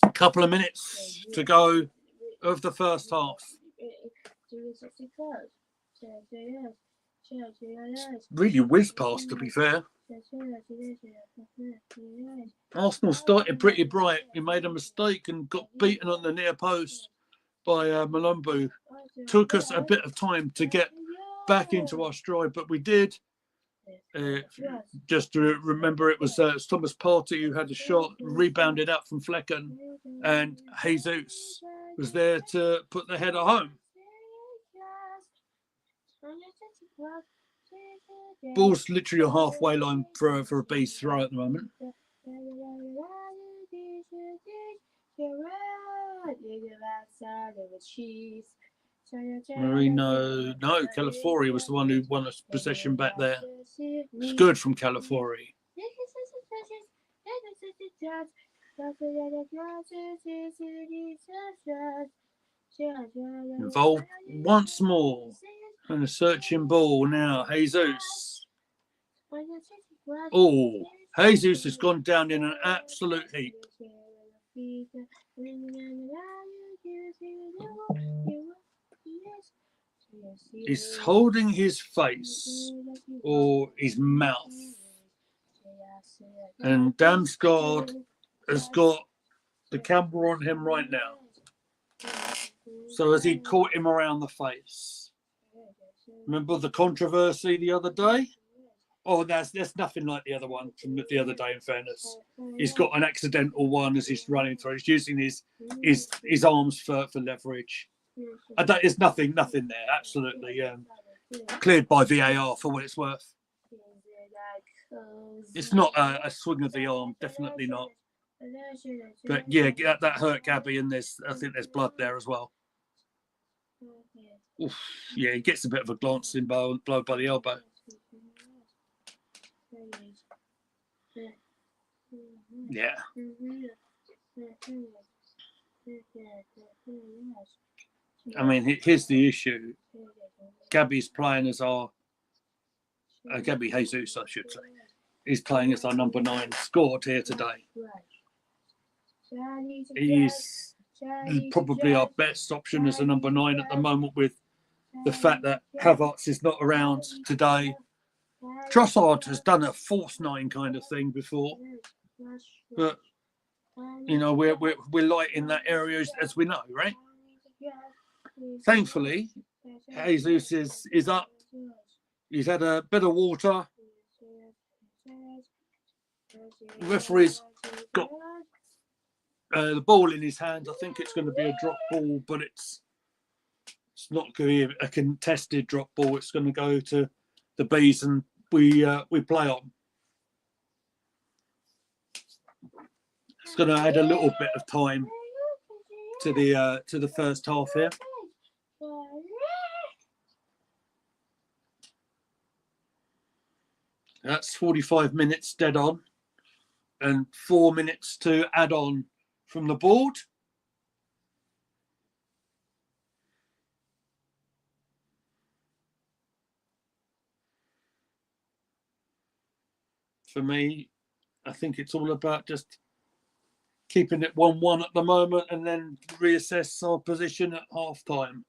A couple of minutes to go of the first half. Really whizzed past, to be fair. Arsenal started pretty bright. We made a mistake and got beaten on the near post by Malumbu. Took us a bit of time to get back into our stride, but we did. Just to remember, it was Thomas Partey who had a shot, rebounded out from Flecken, and Jesus was there to put the header home. Ball's literally a halfway line for a base throw at the moment. Marino, no, Calafori was the one who won us possession back there. It's good from Calafori. Involved once more. And a searching ball now. Jesus. Oh, Jesus has gone down in an absolute heap. He's holding his face or his mouth. And Damsgaard has got the camera on him right now. So has he caught him around the face? Remember the controversy the other day? Oh, there's nothing like the other one from the other day, in fairness. He's got an accidental one as he's running through. He's using his arms for leverage. There's nothing there, absolutely. Cleared by VAR for what it's worth. It's not a swing of the arm, definitely not. But yeah, that hurt Gabby, and I think there's blood there as well. Oof, yeah, he gets a bit of a glancing blow by the elbow. Yeah. I mean, here's the issue. Gabby's playing as our Gabby Jesus, I should say. He's playing as our number 9. Scored here today. He's probably our best option as a number 9 at the moment, with the fact that Havertz is not around today. Trossard has done a false 9 kind of thing before, but you know we're light in that area as we know, right? Thankfully, Jesus is up. He's had a bit of water. The referee's got the ball in his hand. I think it's going to be a drop ball, but it's not going to be a contested drop ball. It's going to go to the bees, and we play on. It's going to add a little bit of time to the first half here. That's 45 minutes dead on, and 4 minutes to add on from the board. For me, I think it's all about just keeping it 1-1 at the moment, and then reassess our position at half time.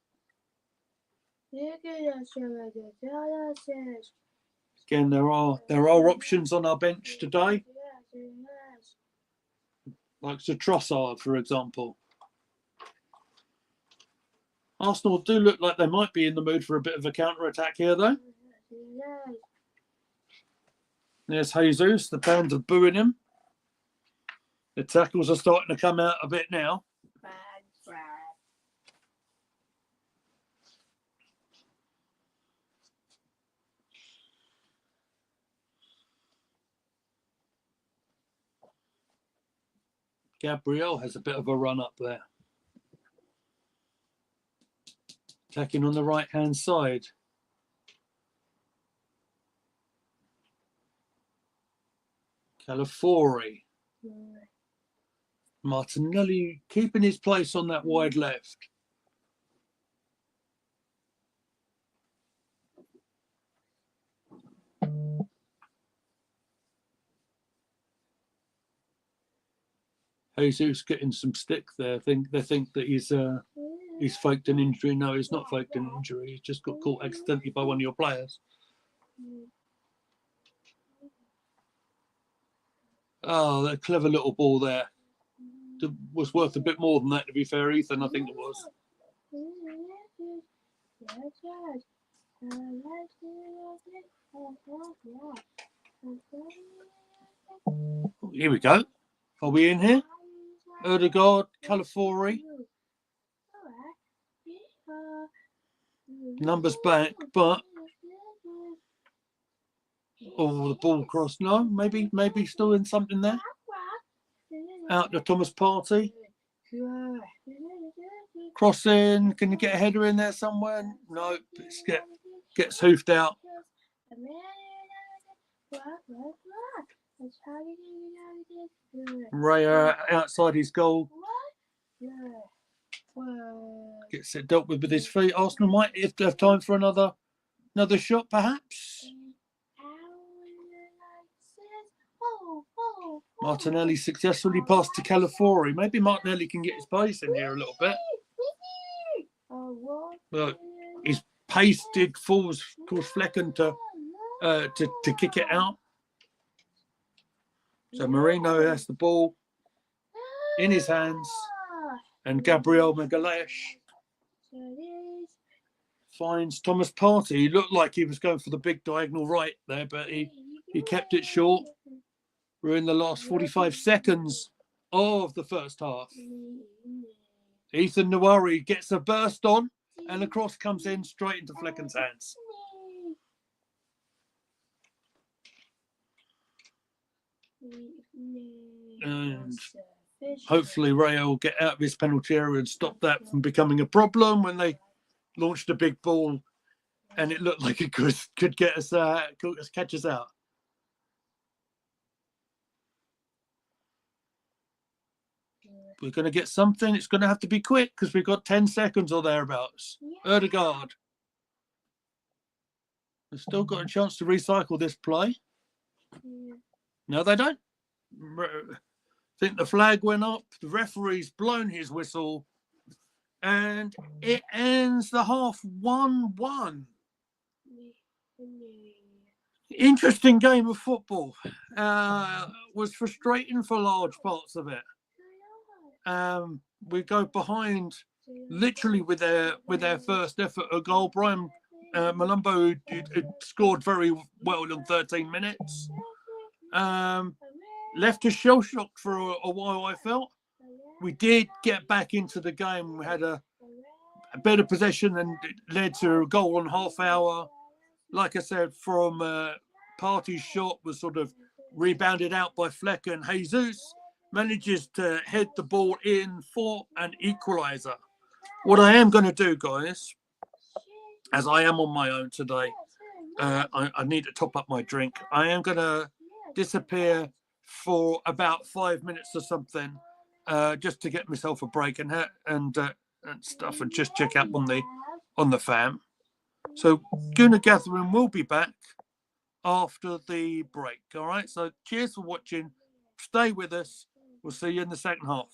Again, there are options on our bench today, like Sir Trossard, for example. Arsenal do look like they might be in the mood for a bit of a counter-attack here, though. There's Jesus. The fans are booing him. The tackles are starting to come out a bit now. Gabriel has a bit of a run up there. Attacking on the right-hand side. Calafori. Martinelli keeping his place on that wide left. Jesus getting some stick there. They think that he's faked an injury. No, he's not faked an injury. He's just got caught accidentally by one of your players. Oh, that clever little ball there. It was worth a bit more than that, to be fair, Ethan. I think it was. Here we go. Are we in here? Odegaard, Calafori. Numbers back, but the ball crossed. No, maybe still in something there. Out to Thomas Partey. Crossing. Can you get a header in there somewhere? No, it gets hoofed out. Raya outside his goal. Gets it dealt with his feet. Arsenal might have time for another shot, perhaps. Martinelli successfully passed to Calafori. Maybe Martinelli can get his pace in here a little bit. Look, his pace did cause Flecken to kick it out. So Marino has the ball in his hands, and Gabriel Magalhaes finds Thomas Partey. He looked like he was going for the big diagonal right there, but he kept it short. We're in the last 45 seconds of the first half. Ethan Nwari gets a burst on, and the cross comes in straight into Flecken's hands. And hopefully Rayo will get out of his penalty area and stop that from becoming a problem when they launched a big ball, and it looked like it could get us catch us out. We're going to get something. It's going to have to be quick because we've got 10 seconds or thereabouts. Odegaard. They've still got a chance to recycle this play. No, they don't. I think the flag went up. The referee's blown his whistle. And it ends the half 1-1. Interesting game of football. Was frustrating for large parts of it. We go behind literally with their first effort at goal. Brian Malumbo had scored very well in 13 minutes. Left us shell-shocked for a while, I felt. We did get back into the game. We had a better possession and it led to a goal on half hour. Like I said, from Partey's shot was sort of rebounded out by Fleck, and Jesus manages to head the ball in for an equaliser. What I am going to do, guys, as I am on my own today, I need to top up my drink. I am going to disappear for about 5 minutes or something, just to get myself a break and stuff, and just check up on the fam. So Gooner Gathering will be back after the break. All right. So cheers for watching. Stay with us. We'll see you in the second half.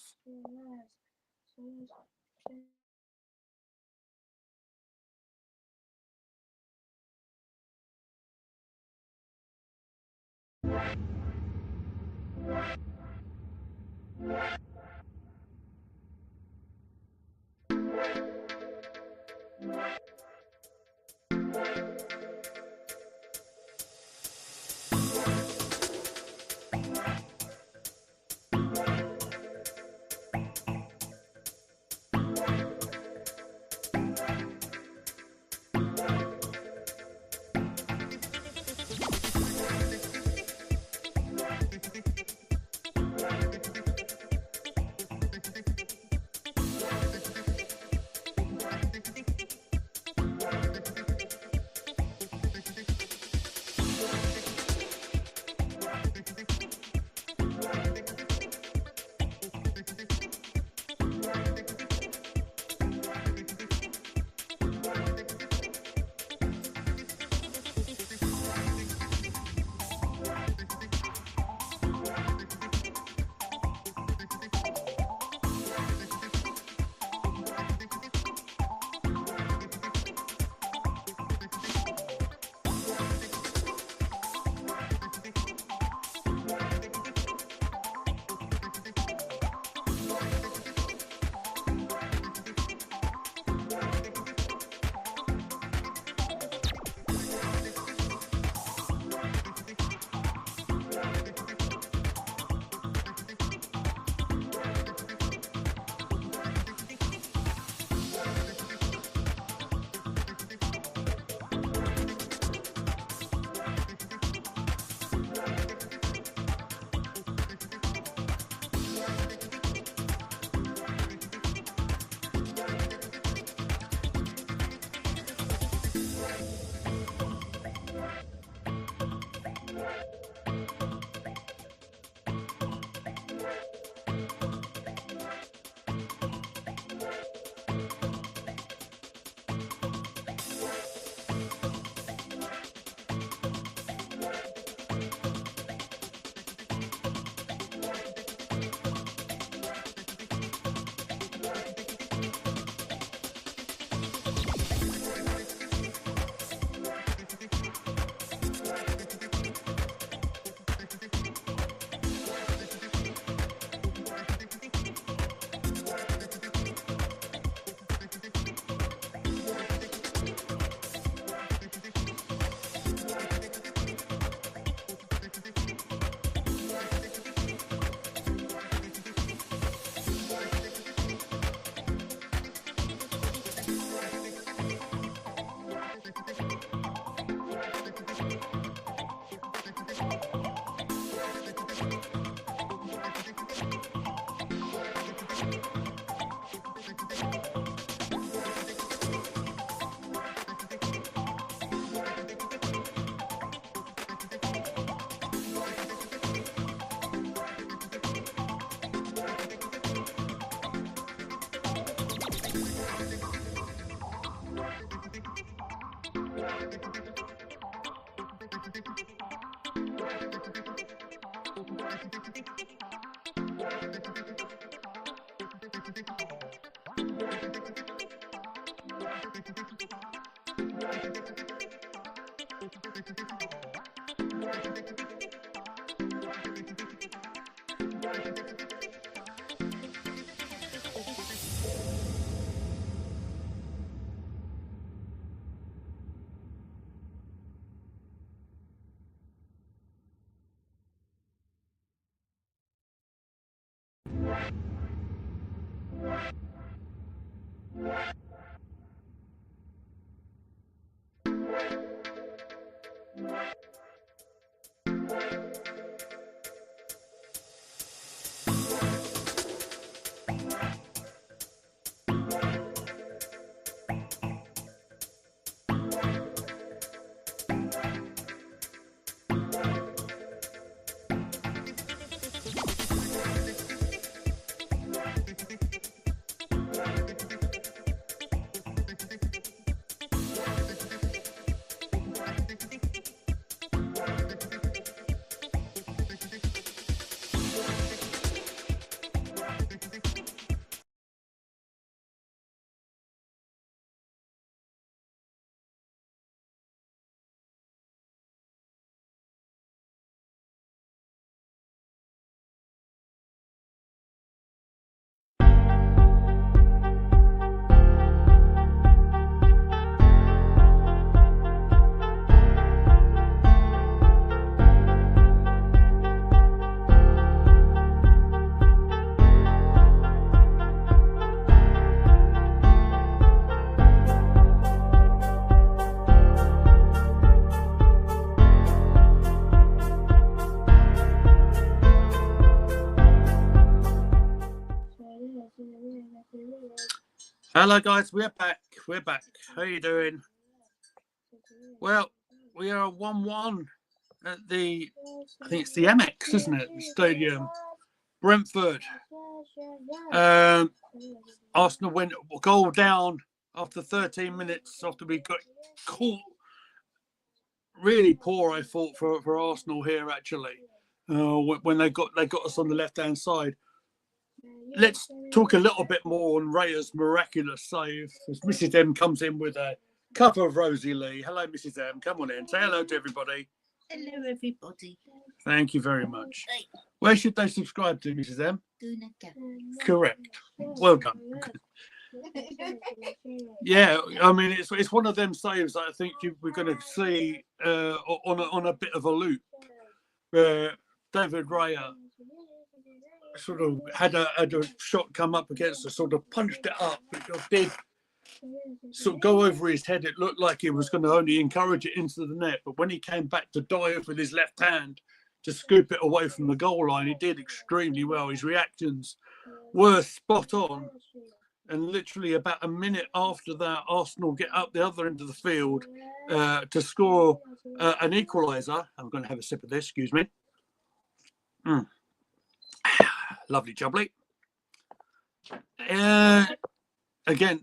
Hello guys, we're back. We're back. How are you doing? Well, we are 1-1 at the, I think it's the MX, isn't it? The stadium. Brentford. Arsenal went a goal down after 13 minutes after we got caught. Really poor, I thought, for Arsenal here actually. When they got us on the left-hand side. Let's talk a little bit more on Raya's miraculous save as Mrs. M comes in with a cup of Rosie Lee. Hello, Mrs. M. Come on in. Say hello to everybody. Hello, everybody. Thank you very much. Where should they subscribe to, Mrs. M? Correct. Well done. Yeah, I mean, it's one of them saves that I think we're going to see on a bit of a loop. David Raya sort of had a shot come up against us, sort of punched it up. It did sort of go over his head. It looked like he was going to only encourage it into the net. But when he came back to dive with his left hand to scoop it away from the goal line, he did extremely well. His reactions were spot on. And literally about a minute after that, Arsenal get up the other end of the field to score an equaliser. I'm going to have a sip of this, excuse me. Lovely jubbly. Again,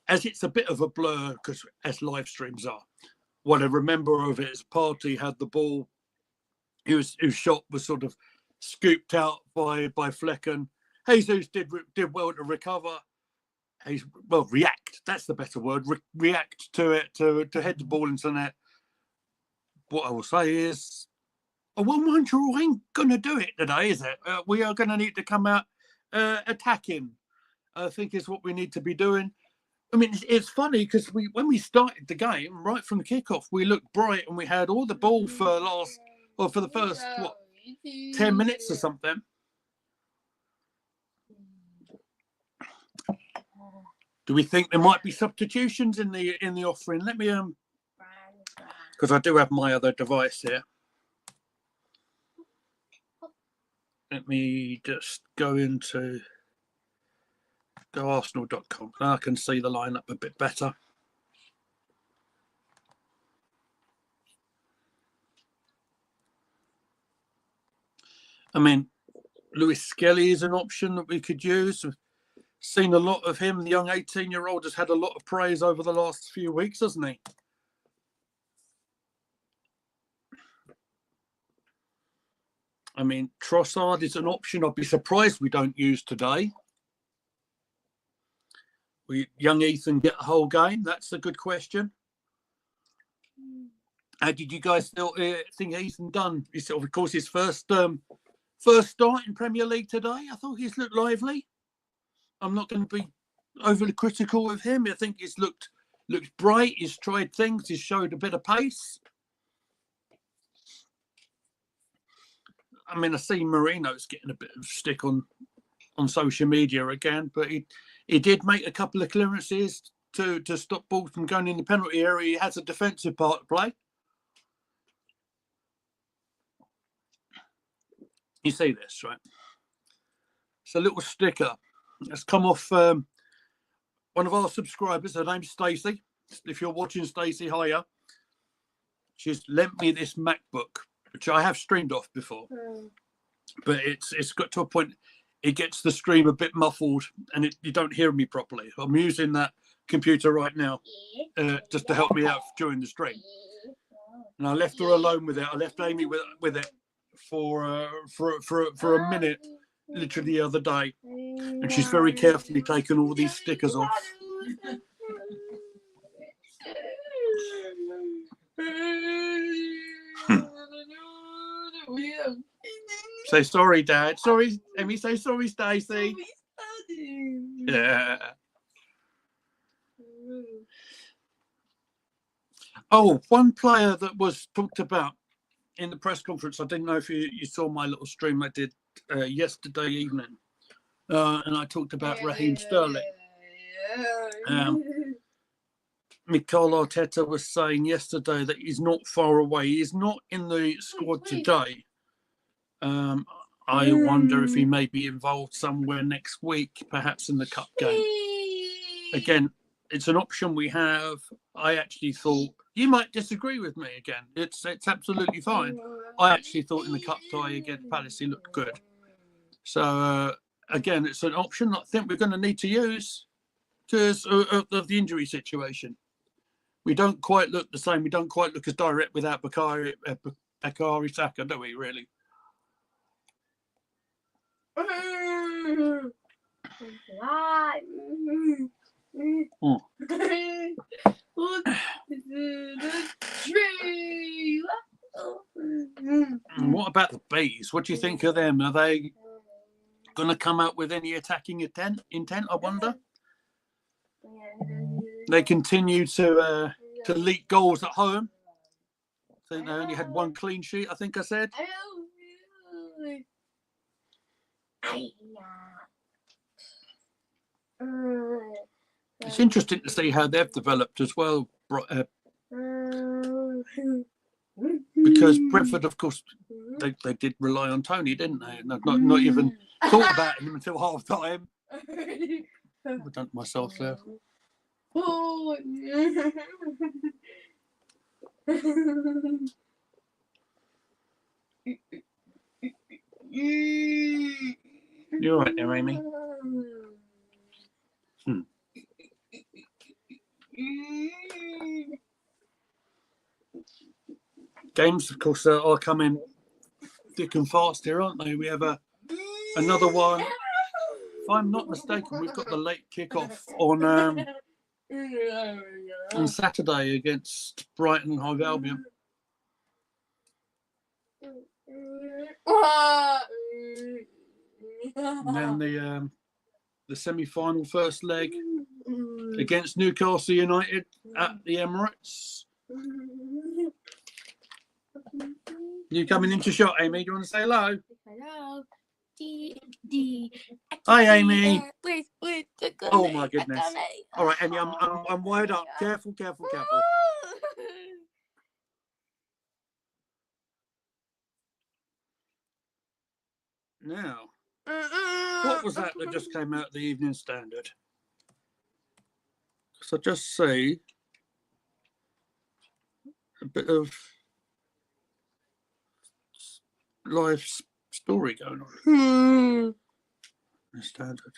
as it's a bit of a blur, because as live streams are, what I remember of it is Partey had the ball, whose shot was sort of scooped out by Flecken. Jesus did well to recover. React. That's the better word. React to it, to head the ball into the net. What I will say is, a 1-1 draw ain't going to do it today, is it? We are going to need to come out attacking, I think is what we need to be doing. I mean, it's funny because when we started the game, right from the kickoff, we looked bright and we had all the ball for the first, 10 minutes or something. Do we think there might be substitutions in the offering? Let me, because I do have my other device here. Let me just go Arsenal.com. Now I can see the lineup a bit better. I mean, Lewis Skelly is an option that we could use. We've seen a lot of him. The young 18-year-old has had a lot of praise over the last few weeks, hasn't he? I mean, Trossard is an option I'd be surprised we don't use today. Will young Ethan get the whole game? That's a good question. How did you guys think Ethan done? Of course, his first start in Premier League today. I thought he's looked lively. I'm not going to be overly critical of him. I think he's looked bright. He's tried things. He's showed a bit of pace. I mean, I see Marino's getting a bit of stick on social media again, but he did make a couple of clearances to stop balls from going in the penalty area. He has a defensive part to play. You see this, right? It's a little sticker. It's come off one of our subscribers. Her name's Stacey. If you're watching, Stacey, hiya. She's lent me this MacBook, which I have streamed off before. But it's got to a point, it gets the stream a bit muffled and you don't hear me properly. I'm using that computer right now just to help me out during the stream. And I left her alone with it. I left Amy with it for a minute, literally the other day, and she's very carefully taken all these stickers off. Say sorry, Dad. Sorry, Amy. Say sorry, Stacey. Yeah. Oh, one player that was talked about in the press conference. I didn't know if you saw my little stream I did yesterday evening, and I talked about Raheem Sterling. Mikel Arteta was saying yesterday that he's not far away. He's not in the squad today. I wonder if he may be involved somewhere next week, perhaps in the cup game. Again, it's an option we have. I actually thought, you might disagree with me again. It's absolutely fine. I actually thought in the cup tie against Palace he looked good. So again, it's an option I think we're going to need to use because of the injury situation. We don't quite look the same. We don't quite look as direct without Bakari Saka, do we, really? What about the bees? What do you think of them? Are they going to come out with any attacking intent, I wonder? They continue to leak goals at home. I think they only had one clean sheet, I think I said. It's interesting to see how they've developed as well, because Brentford, of course, they did rely on Tony, didn't they? Not even thought about him until half time. I've done it myself there. You're right there, Amy. Games, of course, are coming thick and fast here, aren't they? We have another one. If I'm not mistaken, we've got the late kickoff on Saturday against Brighton and Hove Albion. And then the semi-final first leg against Newcastle United at the Emirates. You coming into shot, Amy? Do you want to say hello? Hello. Hi, Amy. Oh my goodness! All right, Amy, I'm wired up. Careful. Now, what was that just came out of the Evening Standard? So just see a bit of live story going on. The Standard.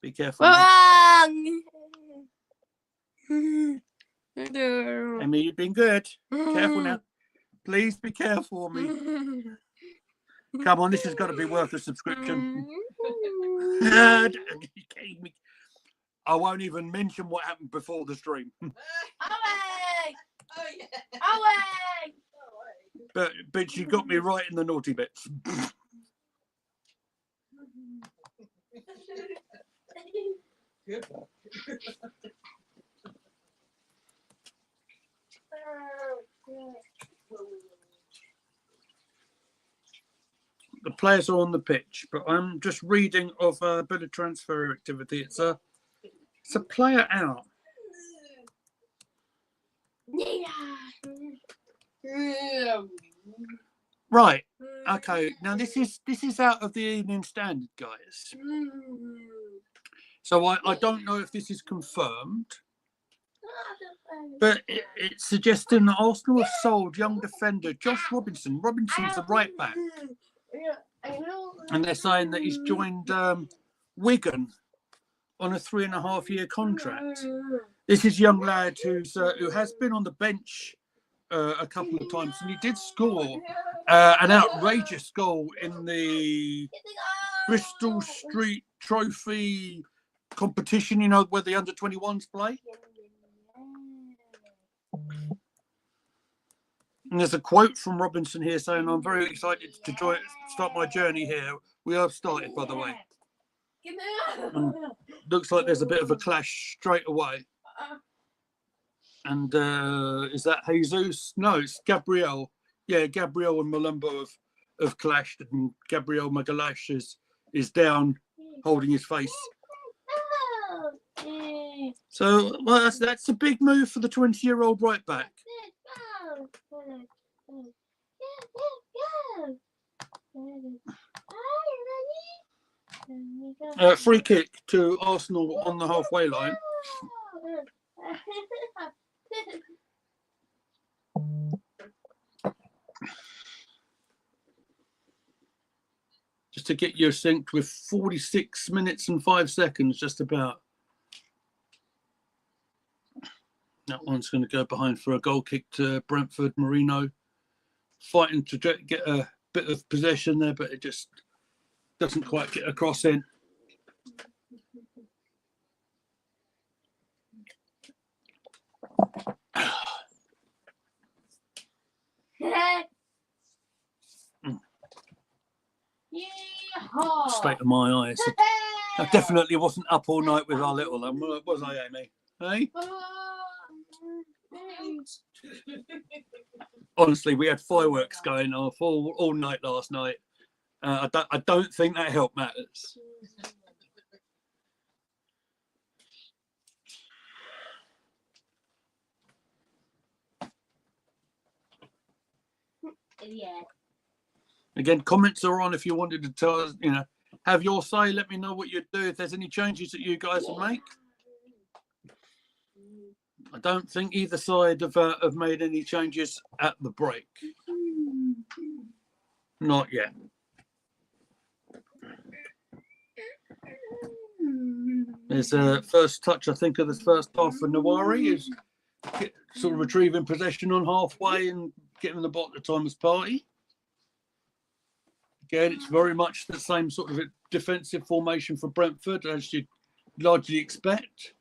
Be careful. Amy, you've been good. Careful now. Please be careful, me. Come on, this has got to be worth a subscription. I won't even mention what happened before the stream. Away! Oh yeah! Away! But she got me right in the naughty bits. Good. The players are on the pitch, but I'm just reading of a bit of transfer activity. It's a player out. Right. Okay. Now this is out of the Evening Standard, guys. So I don't know if this is confirmed, but it's suggesting that Arsenal have sold young defender Josh Robinson. Robinson's the right back, and they're saying that he's joined Wigan on a 3.5-year contract. This is a young lad who has been on the bench a couple of times, and he did score an outrageous goal in the Bristol Street Trophy competition, you know, where the under-21s play. And there's a quote from Robinson here saying, "I'm very excited to start my journey here." We have started, by the way. Looks like there's a bit of a clash straight away. And is that Jesus? No, it's Gabriel. Yeah, Gabriel and Malumbo have clashed, and Gabriel Magalash is down, holding his face. So, well, that's a big move for the 20-year-old right back. Free kick to Arsenal on the halfway line. Just to get you synced with 46 minutes and 5 seconds, just about. That one's going to go behind for a goal kick to Brentford. Marino fighting to get a bit of possession there, but it just doesn't quite get across in. State of my eyes. I definitely wasn't up all night with our little one, was I, Amy? Hey? Honestly, we had fireworks going off all night last night. I don't think that helped matters. Yeah. Again, comments are on if you wanted to tell us, you know, have your say. Let me know what you'd do if there's any changes that you guys would make. I don't think either side have made any changes at the break. Not yet. There's a first touch, I think, of the first half for Nawari, is sort of retrieving possession on halfway and getting the ball at the Thomas Party. Again, it's very much the same sort of defensive formation for Brentford, as you'd largely expect.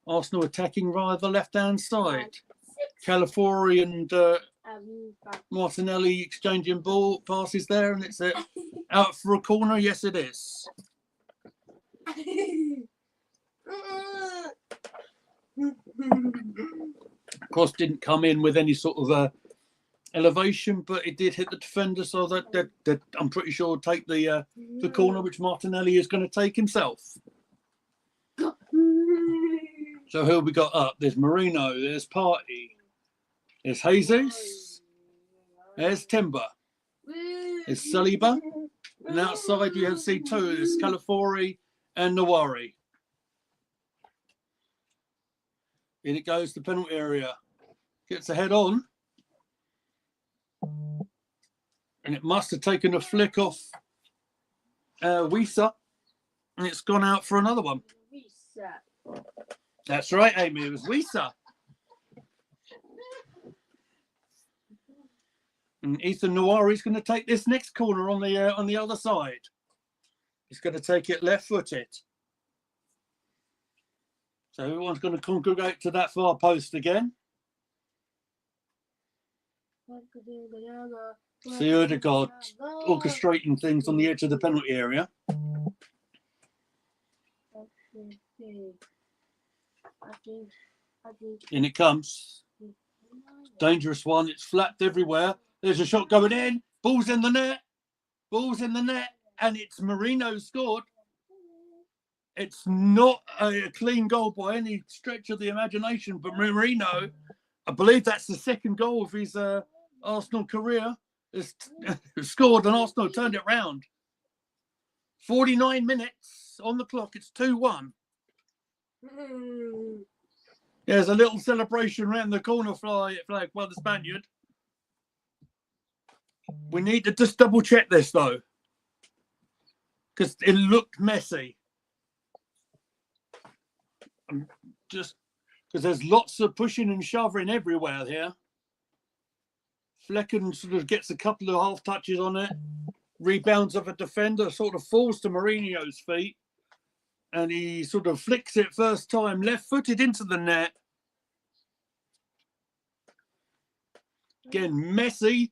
Arsenal attacking via the left-hand side. Calafori and Martinelli exchanging ball passes there, and it's out for a corner. Yes, it is. Of course, didn't come in with any sort of elevation, but it did hit the defender, so that I'm pretty sure will take the corner, which Martinelli is going to take himself. So who have we got up? There's Marino, there's Party, there's Jesus, there's Timber, there's Saliba, and outside you have C2, there's Calafori and Nawari. In it goes, the penalty area. Gets a head on. And it must have taken a flick off Wisa. And it's gone out for another one. That's right, Amy. It was Wisa. And Ethan Noir is going to take this next corner on the other side. He's going to take it left-footed. So everyone's going to congregate to that far post again. See Odegaard orchestrating things on the edge of the penalty area. In it comes. Dangerous one. It's flapped everywhere. There's a shot going in. Ball's in the net. Ball's in the net. And it's Marino scored. It's not a clean goal by any stretch of the imagination, but Marino, I believe that's the second goal of his Arsenal career, has scored and Arsenal turned it round. 49 minutes on the clock. It's 2-1. There's a little celebration around the corner flag by the Spaniard. We need to just double check this though, because it looked messy. Just because there's lots of pushing and shoving everywhere here. Flecken sort of gets a couple of half touches on it. Rebounds of a defender, sort of falls to Mourinho's feet. And he sort of flicks it first time, left-footed into the net. Again, messy,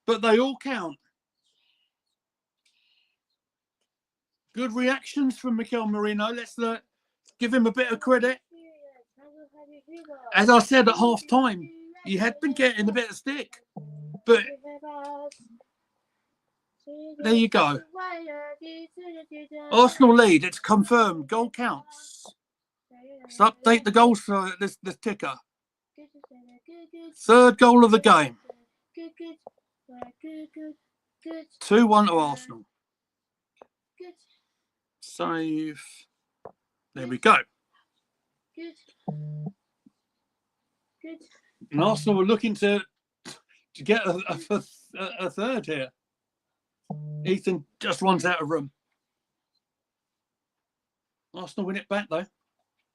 but they all count. Good reactions from Mikel Merino. Let's give him a bit of credit. As I said at half time, he had been getting a bit of stick. But there you go. Arsenal lead. It's confirmed. Goal counts. Let's update the goals for this ticker. Third goal of the game. 2-1 to Arsenal. Save. There we go. And Arsenal were looking to get a third here. Ethan just runs out of room. Arsenal win it back though.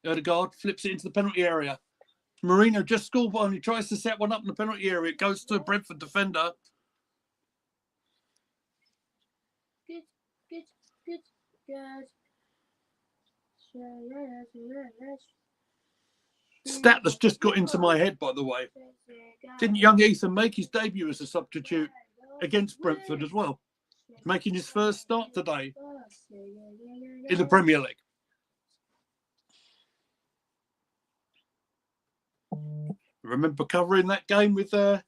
Odegaard flips it into the penalty area. Marino just scored one. He tries to set one up in the penalty area. It goes to a Brentford defender. Good. Stat that's just got into my head, by the way. Didn't young Ethan make his debut as a substitute against Brentford as well? Making his first start today in the Premier League. Remember covering that game with the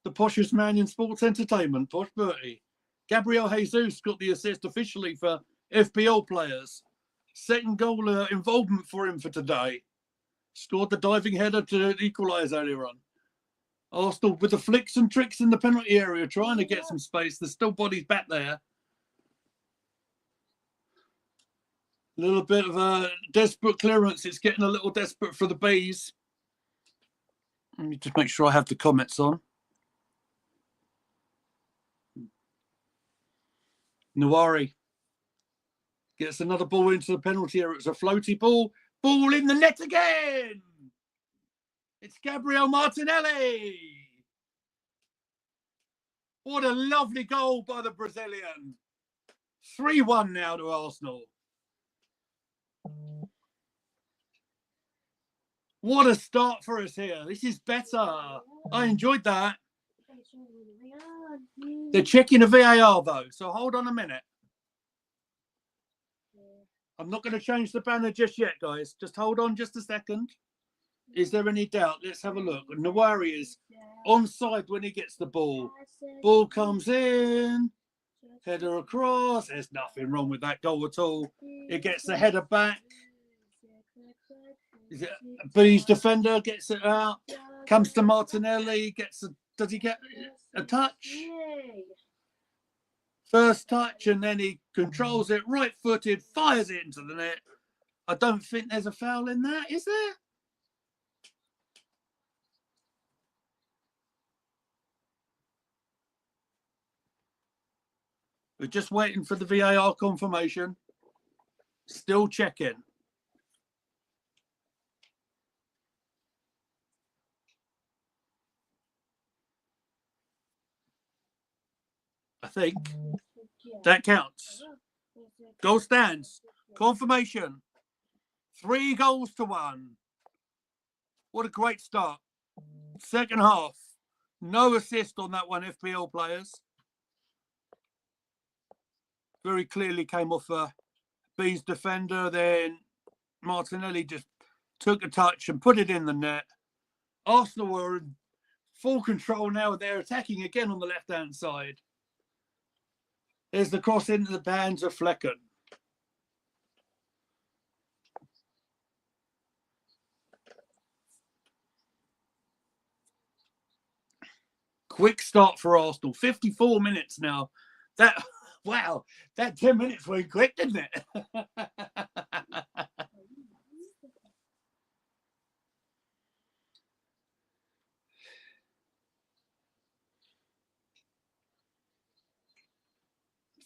poshest man in sports entertainment, Posh Bertie. Gabriel Jesus got the assist officially for FPL players. Second goal involvement for him for today. Scored the diving header to equalise earlier on. Arsenal with the flicks and tricks in the penalty area, trying to get some space. There's still bodies back there. A little bit of a desperate clearance. It's getting a little desperate for the Bees. Let me just make sure I have the comments on. Nawari gets another ball into the penalty area. It's a floaty ball. Ball in the net again. It's Gabriel Martinelli. What a lovely goal by the Brazilian. 3-1 now to Arsenal. What a start for us here. This is better. I enjoyed that. They're checking a VAR though, so hold on a minute. I'm not going to change the banner just yet, guys. Just hold on just a second. Is there any doubt? Let's have a look. Nawari is onside when he gets the ball. Ball comes in. Header across. There's nothing wrong with that goal at all. It gets the header back. Bees defender gets it out. Comes to Martinelli. Does he get a touch? First touch, and then he controls it, right-footed, fires it into the net. I don't think there's a foul in that, is there? We're just waiting for the VAR confirmation. Still checking. I think. That counts. Goal stands. Confirmation. 3 goals to 1. What a great start. Second half. No assist on that one, FPL players. Very clearly came off a B's defender. Then Martinelli just took a touch and put it in the net. Arsenal were in full control now. They're attacking again on the left-hand side. There's the cross into the hands of Flecken. Quick start for Arsenal. 54 minutes now. Wow, that 10 minutes went quick, didn't it?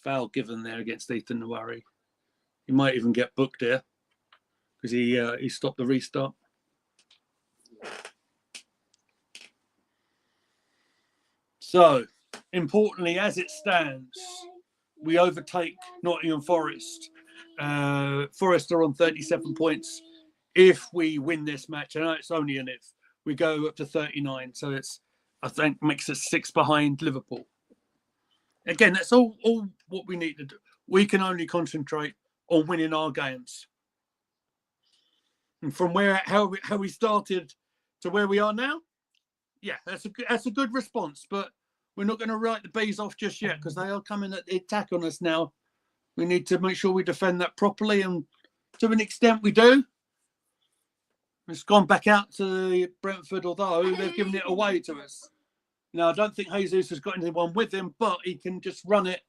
Foul given there against Ethan Nwari. He might even get booked there because he stopped the restart. So, importantly, as it stands, we overtake Nottingham Forest. Forest are on 37 points. If we win this match, I know it's only an if, we go up to 39. So it's, I think, makes us 6 behind Liverpool. Again, that's all what we need to do. We can only concentrate on winning our games. And from how we started to where we are now, yeah, that's a good response. But we're not going to write the B's off just yet because they are coming at the attack on us now. We need to make sure we defend that properly, and to an extent we do. It's gone back out to Brentford, although they've given it away to us. Now, I don't think Jesus has got anyone with him, but he can just run it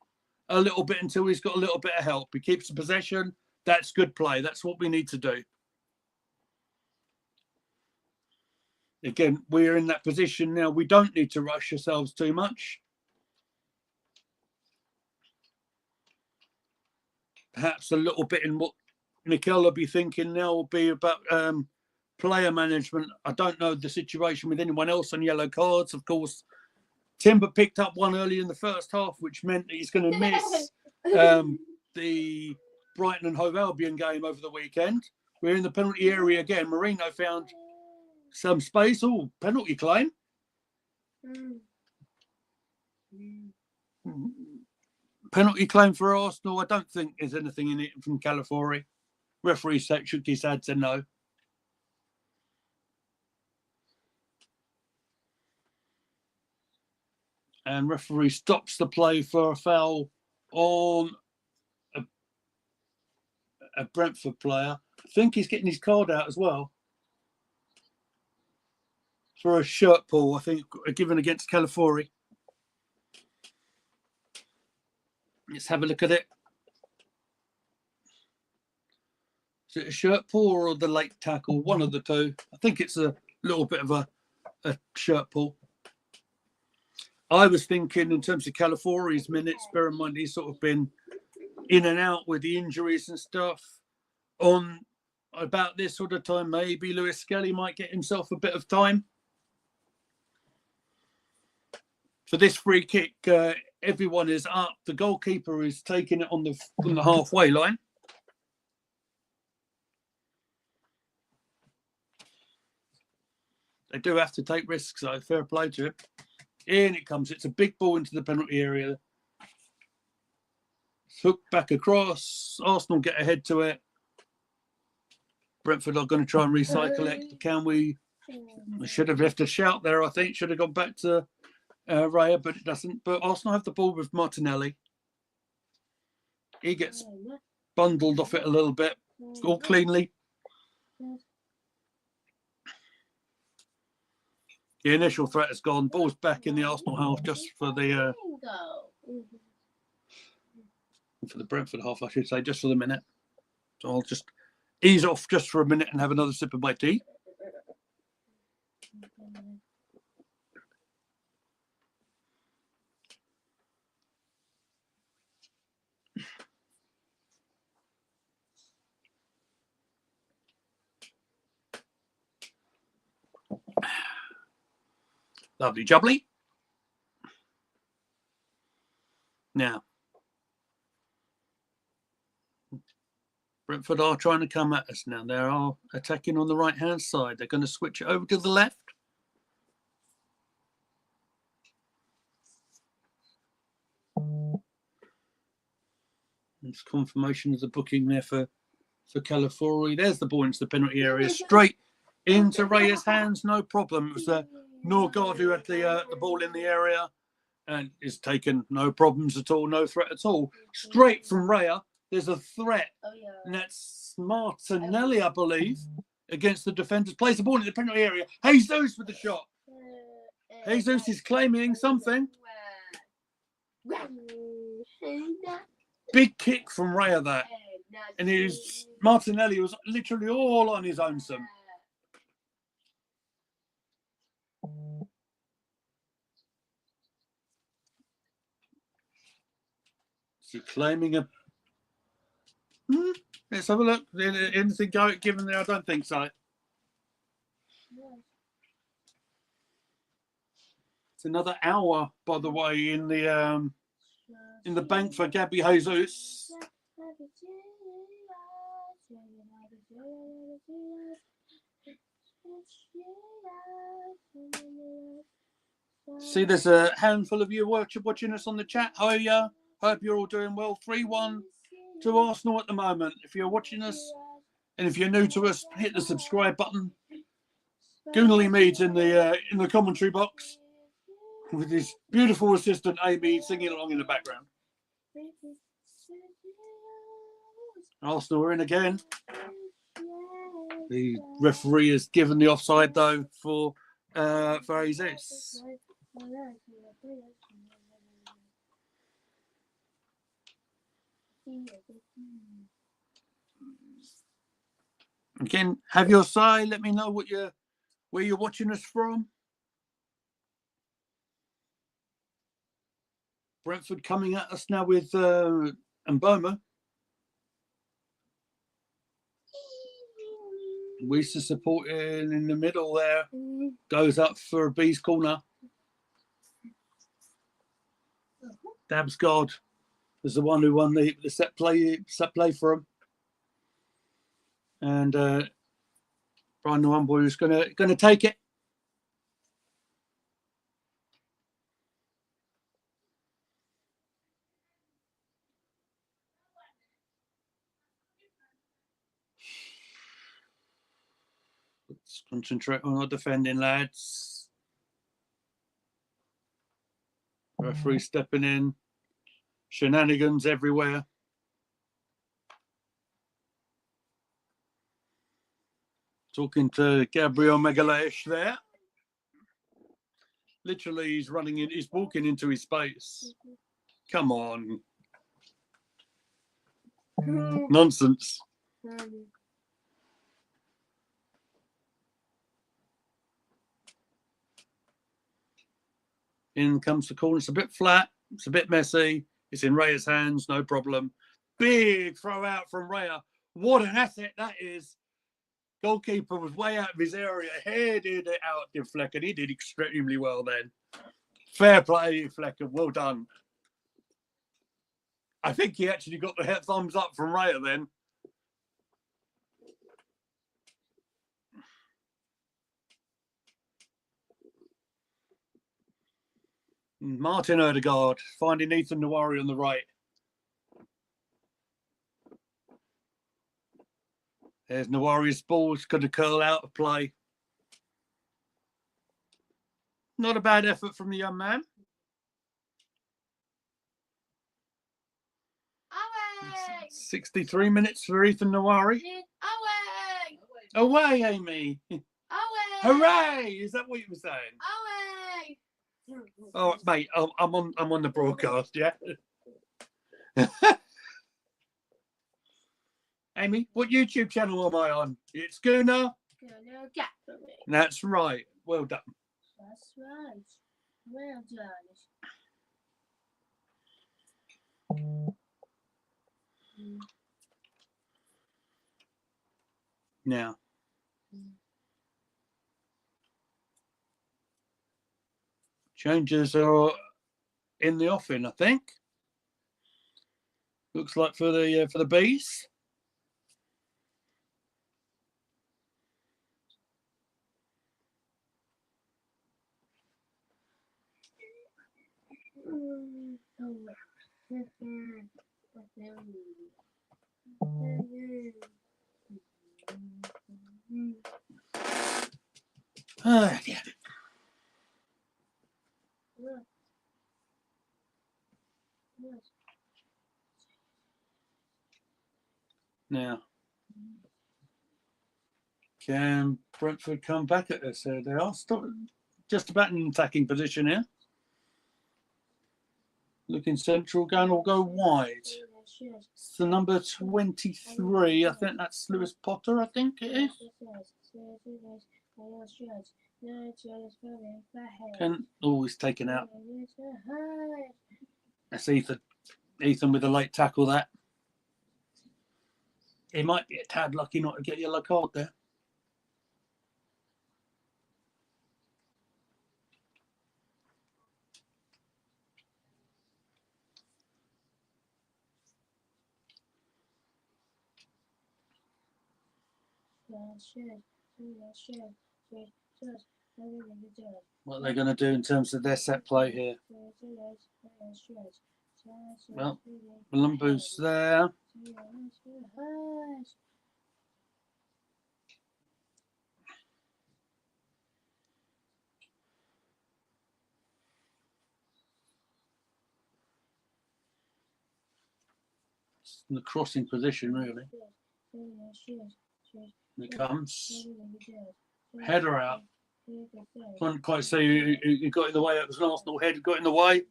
a little bit until he's got a little bit of help. He keeps the possession. That's good play. That's what we need to do. Again, we're in that position now. We don't need to rush ourselves too much. Perhaps a little bit in what Mikel will be thinking now will be about player management. I don't know the situation with anyone else on yellow cards. Of course, Timber picked up one early in the first half, which meant that he's going to miss the Brighton and Hove Albion game over the weekend. We're in the penalty area again. Marino found some space. Oh, penalty claim. Penalty claim for Arsenal. I don't think there's anything in it from Calafiori. Referee shook his head, said no. And referee stops the play for a foul on a Brentford player. I think he's getting his card out as well. For a shirt pull, I think, given against Calafiori. Let's have a look at it. Is it a shirt pull or the late tackle? One of the two. I think it's a little bit of a shirt pull. I was thinking in terms of Calafiori's minutes, bear in mind he's sort of been in and out with the injuries and stuff. On about this sort of time, maybe Lewis Skelly might get himself a bit of time. For this free kick, everyone is up. The goalkeeper is taking it on the halfway line. They do have to take risks, though. Fair play to it. In it comes. It's a big ball into the penalty area. Hooked back across. Arsenal get ahead to it. Brentford are going to try and recycle it. Can we? We should have left a shout there, I think. Should have gone back to Raya, but it doesn't. But Arsenal have the ball with Martinelli. He gets bundled off it a little bit. All cleanly. The initial threat has gone. Ball's back in the Arsenal half just for the Brentford half, I should say, just for the minute. So I'll just ease off just for a minute and have another sip of my tea. Lovely jubbly. Now, Brentford are trying to come at us now. They are attacking on the right-hand side. They're going to switch it over to the left. It's confirmation of the booking there for Calafori. There's the ball into the penalty area. Straight into Raya's hands. No problem. It was Norgard who had the ball in the area and is taken. No problems at all. No threat at all. Straight from Raya. There's a threat. And that's Martinelli, I believe, against the defenders. Plays the ball in the penalty area. Jesus with the shot. Jesus is claiming something. Big kick from Raya that. And Martinelli was literally all on his own son. Is he claiming a... Let's have a look. Anything given there? I don't think so. It's another hour, by the way, in the bank for Gabby Jesus. See, there's a handful of you watching us on the chat. How are you? Hope you're all doing well. 3-1 to Arsenal at the moment. If you're watching us, and if you're new to us, hit the subscribe button. Goonly Mead's in the commentary box with his beautiful assistant Amy singing along in the background. Arsenal are in again. The referee has given the offside though for Jesus. Again, have your say. Let me know where you're watching us from. Brentford coming at us now with Mboma. Weeser supporting in the middle there. Goes up for a B's corner. Dabsgaard was the one who won the set play for him. And Brian Nwambo is gonna take it. Let's concentrate on our defending, lads. Referee stepping in. Shenanigans everywhere. Talking to Gabriel Magalhaes there. Literally, he's walking into his space. Come on. Nonsense. In comes the corner. It's a bit flat. It's a bit messy. It's in Raya's hands. No problem. Big throw out from Raya. What an asset that is. Goalkeeper was way out of his area. Headed it out to Fleck, and he did extremely well then. Fair play, Fleck. Well done. I think he actually got the thumbs up from Raya then. Martin Odegaard finding Ethan Nwari on the right. There's Nwari's ball. It's going to curl out of play. Not a bad effort from the young man. Away! 63 minutes for Ethan Nwari. Away! Away, Amy. Away! Hooray! Is that what you were saying? Away! Oh, mate, I'm on the broadcast, yeah. Amy, what YouTube channel am I on? It's Schooner. That's right. Well done. That's right. Well done. Now, changes are in the offing, I think. Looks like for the bees. Ah, yeah. Now, can Brentford come back at this? They are still just about in an attacking position here. Looking central, going or go wide. It's the number 23. I think that's Lewis Potter, I think it is. He's taken out. That's Ethan. Ethan with a late tackle that. He might be a tad lucky not to get a yellow card there. What are they going to do in terms of their set play here? Well, Malumbu's there. It's in the crossing position, really. Here it comes. Header out. Couldn't quite say who got in the way. It was an Arsenal head who got in the way.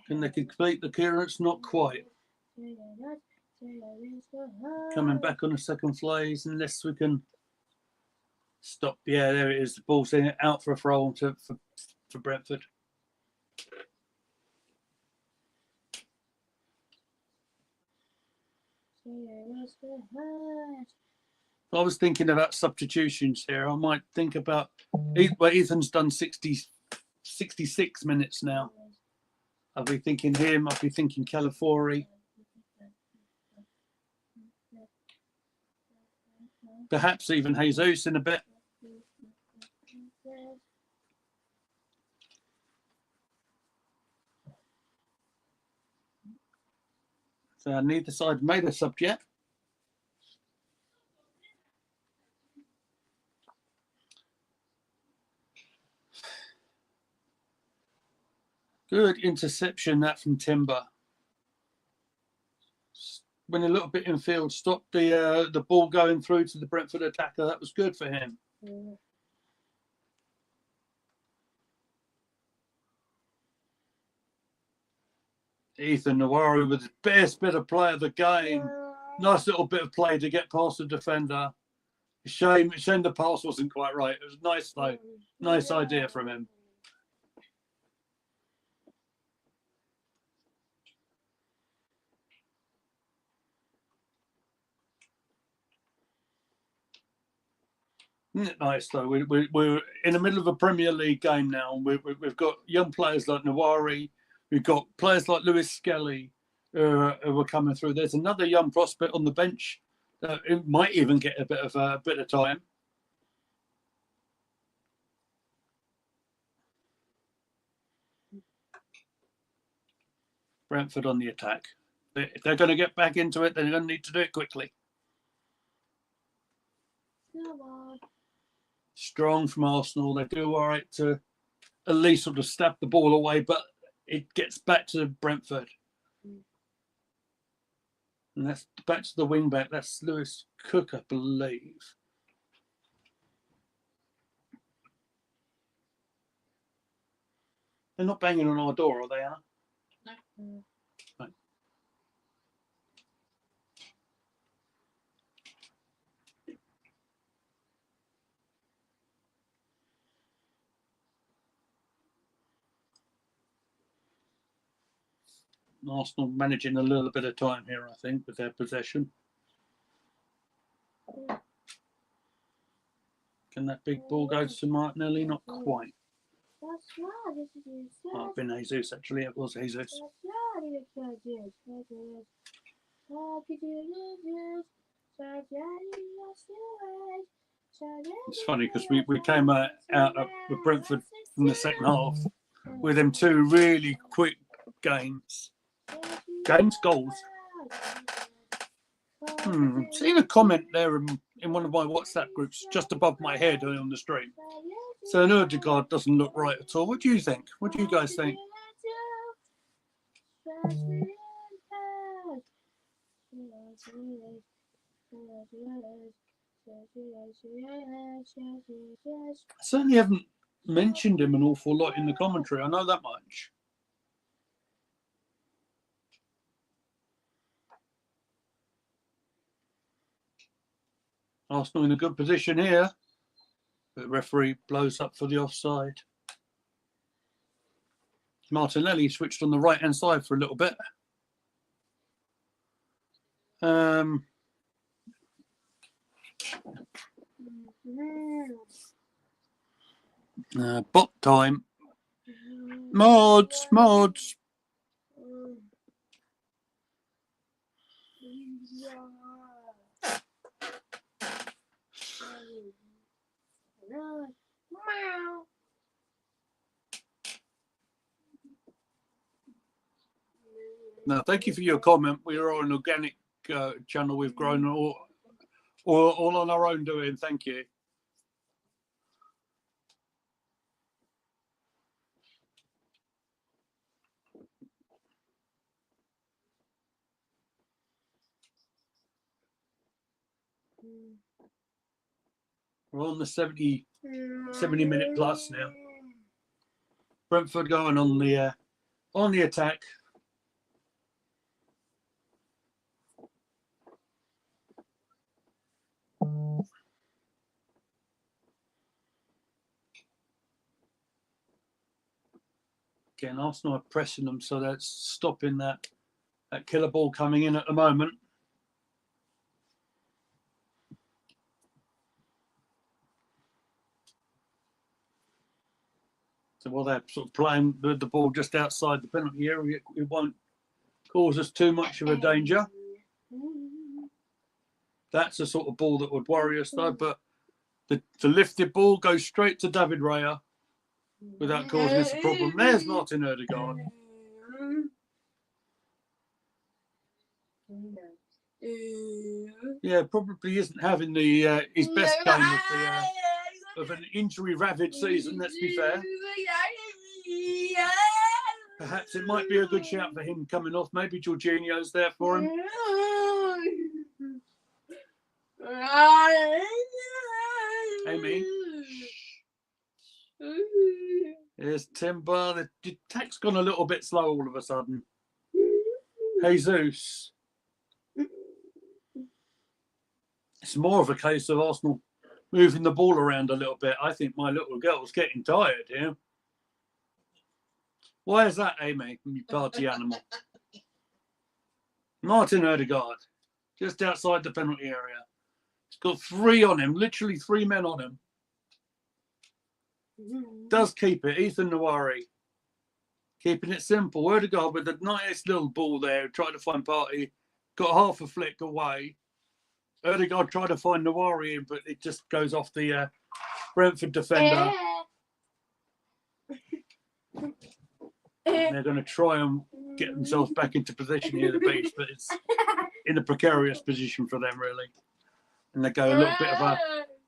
Can they complete the clearance? Not quite. Coming back on the second phase, unless we can stop. Yeah, there it is. The ball's in, out for a throw for Brentford. I was thinking about substitutions here. I might think about, well, Ethan's done 66 minutes now. I'll be thinking him. I'll be thinking Calafori. Perhaps even Jesus in a bit. So neither side made a sub yet. Good interception that from Timber. Went a little bit in field, stopped the ball going through to the Brentford attacker. That was good for him. Ethan Nawari with the best bit of play of the game. Nice little bit of play to get past the defender. Shame the pass wasn't quite right. It was nice though. Nice idea from him. Isn't it nice though? We're in the middle of a Premier League game now. We've got young players like Nawari. We've got players like Lewis Skelly who are coming through. There's another young prospect on the bench who might even get a bit of time. Brentford on the attack. If they're going to get back into it, they're going to need to do it quickly. Strong from Arsenal. They do all right to at least sort of stab the ball away, but it gets back to Brentford. And that's back to the wing back. That's Lewis Cook, I believe. They're not banging on our door, are they, Anna? No. Right. Arsenal managing a little bit of time here, I think, with their possession. Can that big ball go to Martinelli? Not quite. That's right. This is Might have been Jesus, actually. It was Jesus. It's funny because we came out with Brentford in the second half with them two really quick goals. Seen a comment there in one of my WhatsApp groups just above my head on the stream. So an Odegaard doesn't look right at all. What do you think? What do you guys think? I certainly haven't mentioned him an awful lot in the commentary. I know that much. Arsenal in a good position here. The referee blows up for the offside. Martinelli switched on the right-hand side for a little bit. Bot time. Mods. Now, thank you for your comment. We are an organic channel. We've grown all on our own doing. Thank you. We're on the 70 minute plus now. Brentford going on the attack. Again, Arsenal are pressing them, so that's stopping that killer ball coming in at the moment. So while they're sort of playing the ball just outside the penalty area, it won't cause us too much of a danger. That's the sort of ball that would worry us, though. But the lifted ball goes straight to David Raya without causing us a problem. There's Martin Odegaard. Yeah, probably isn't having the his best game of an injury-ravaged season, let's be fair. Perhaps it might be a good shout for him coming off. Maybe Jorginho's there for him. Amy. Here's Timber. The attack's gone a little bit slow all of a sudden. Jesus. It's more of a case of Arsenal moving the ball around a little bit. I think my little girl's getting tired here. Why is that, Amy, you party animal? Martin Odegaard, just outside the penalty area. He's got three on him, literally three men on him. Does keep it, Ethan Nwari. Keeping it simple. Odegaard with a nice little ball there, trying to find Partey. Got half a flick away. Odegaard tried to find Nwari in, but it just goes off the Brentford defender. And they're going to try and get themselves back into position here, the Bees, but it's in a precarious position for them, really. And they go a little bit of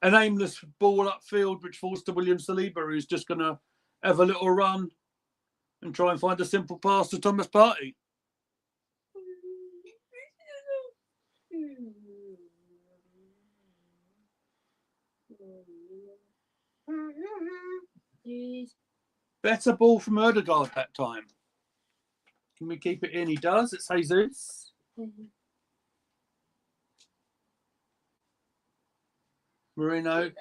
an aimless ball upfield, which falls to William Saliba, who's just going to have a little run and try and find a simple pass to Thomas Partey. Better ball from Odegaard that time. Can we keep it in? He does. It's Jesus. Marino.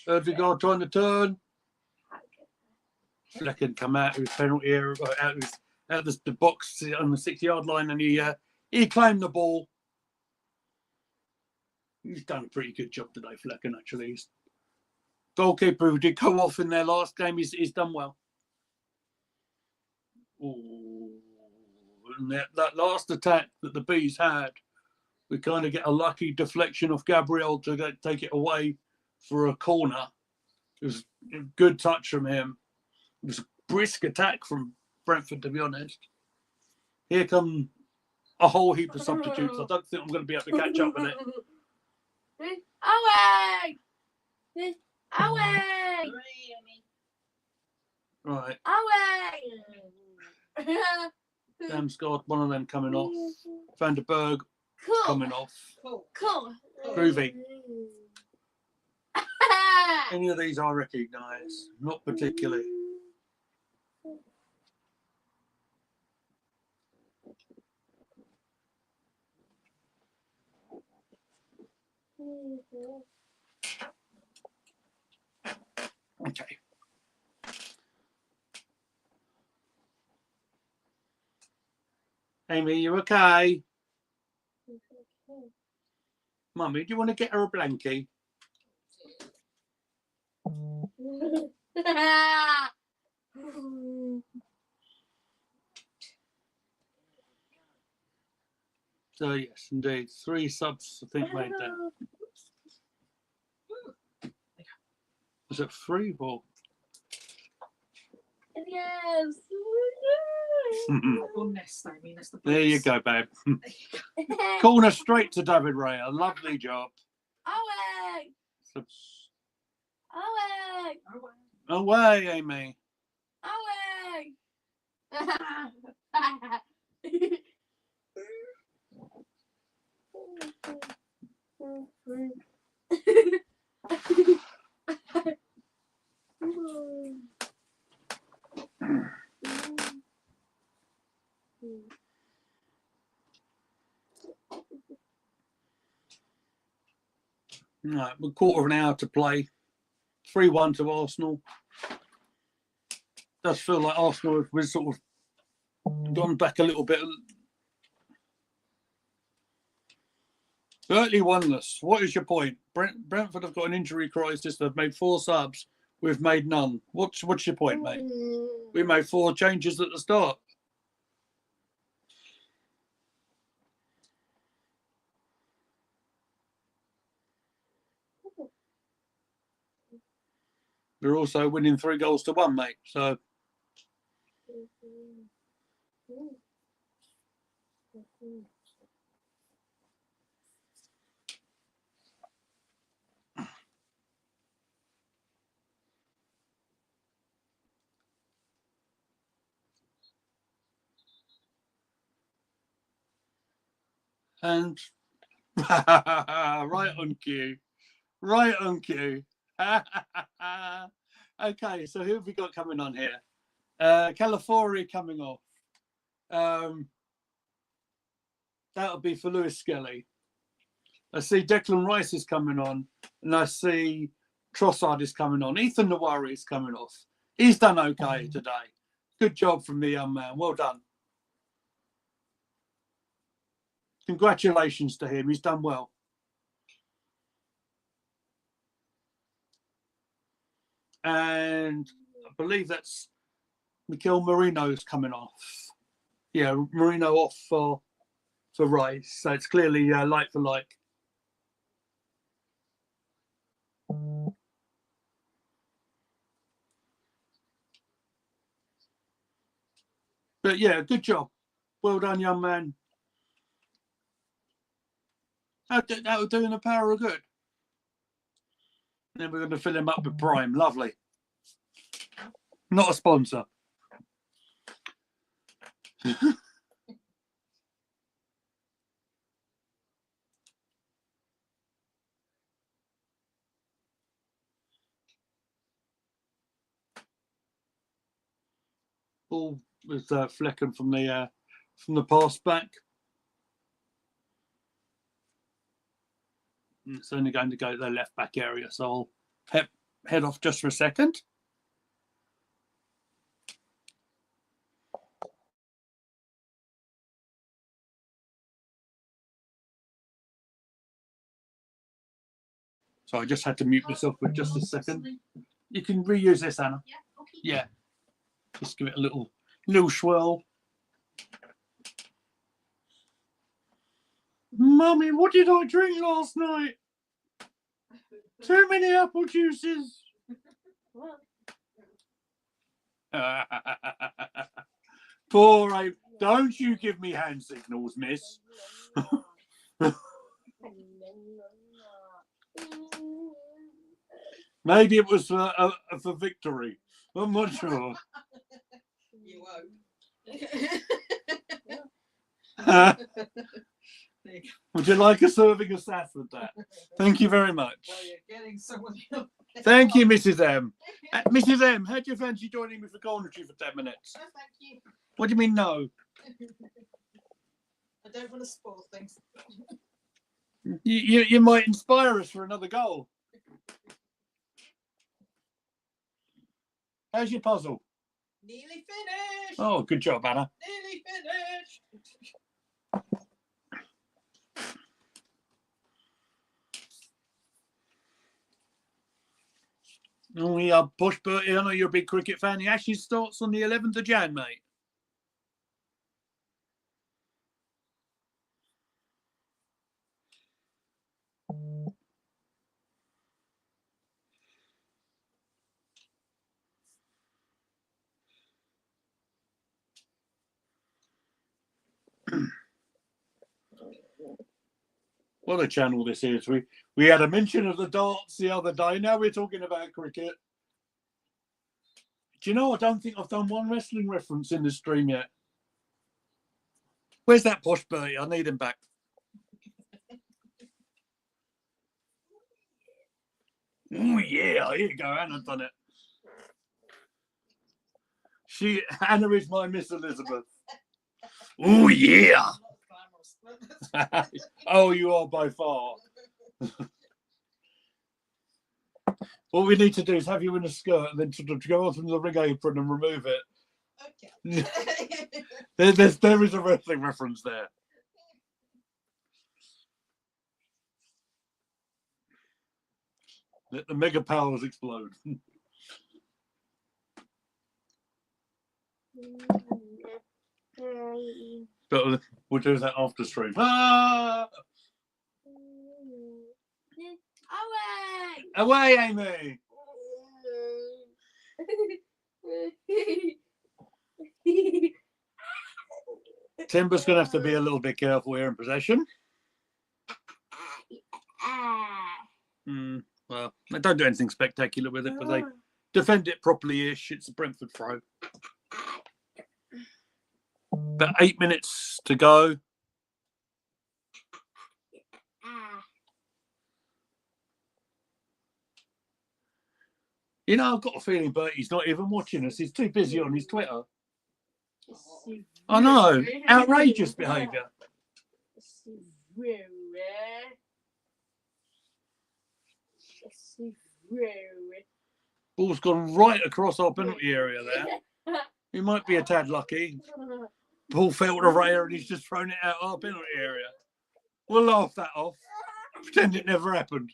Odegaard trying to turn. Flecken come out of his penalty area, out of the box on the 6-yard line, and he claimed the ball. He's done a pretty good job today, Flecken, actually. Goalkeeper who did go off in their last game, he's done well. Ooh. And that last attack that the Bees had, we kind of get a lucky deflection off Gabriel to take it away for a corner. It was a good touch from him. It was a brisk attack from Brentford, to be honest. Here come a whole heap of substitutes. I don't think I'm going to be able to catch up with it. Away! Away! Right. Away! Damsgaard, one of them coming off. Van der Berg Cool. coming off. Cool. Groovy. Any of these I recognise? Not particularly. Okay. Amy, you okay? Mummy, do you want to get her a blankie? So yes, indeed, 3 subs I think made that. Was it 3 or? Yes. There you go, babe. Corner straight to David Ray. A lovely job. Away! So, Away! away, Amy. Away! Right, a quarter of an hour to play. 3-1 to Arsenal. Does feel like Arsenal have sort of gone back a little bit. Early oneless. What is your point? Brentford have got an injury crisis. They've made 4 subs. We've made none. What's your point, mate? We made 4 changes at the start. We're also winning 3-1, mate. So and right on cue. Right on cue. Okay, so who have we got coming on here? California coming off. That'll be for Lewis Skelly. I see Declan Rice is coming on, and I see Trossard is coming on. Ethan Nawari is coming off. He's done okay today. Good job from the young man. Well done. Congratulations to him. He's done well. And I believe that's Mikel Merino's coming off. Yeah, Merino off for Rice. So it's clearly like for like. But yeah, good job. Well done, young man. That will do him a power of good. And then we're going to fill him up with Prime. Lovely. Not a sponsor. Ball with Flecken from the pass back. And it's only going to go to the left back area, so I'll head off just for a second. So I just had to mute myself for just a second. You can reuse this, Anna. Yeah, okay. Yeah. Just give it a little Little swell. Mummy, what did I drink last night? Too many apple juices. What? Poor Abe. Don't you give me hand signals, miss. Maybe it was for victory. I'm not sure. You won't. Would you like a serving of sass with that? Thank you very much. Well, you're getting someone else. Thank you, Mrs. M. Mrs. M, how do you fancy joining me for commentary for 10 minutes? No, thank you. What do you mean, no? I don't want to spoil things. You might inspire us for another goal. How's your puzzle? Nearly finished. Oh, good job, Anna. Nearly finished. Oh, yeah, Push Bertie, I know you're a big cricket fan. The Ashes starts on the 11th of Jan, mate. What a channel this is. We had a mention of the darts the other day. Now we're talking about cricket. Do you know, I don't think I've done one wrestling reference in the stream yet. Where's that Posh Bertie? I need him back. Oh, yeah. Here you go. Anna's done it. Anna is my Miss Elizabeth. Oh, yeah. Not glamorous. Oh, you are by far. What we need to do is have you in a skirt and then sort of go off in the ring apron and remove it. Okay. There is a wrestling reference there. Let the mega powers explode. But we'll do that after stream. Ah! Away! Away, Amy! Timber's going to have to be a little bit careful here in possession. Well, they don't do anything spectacular with it, but they defend it properly-ish. It's a Brentford throw. About 8 minutes to go. You know, I've got a feeling Bertie's not even watching us. He's too busy on his Twitter. I know. Outrageous behaviour. Ball's gone right across our penalty area there. He might be a tad lucky. Ball fell to Raya and he's just thrown it out our penalty area. We'll laugh that off. Pretend it never happened.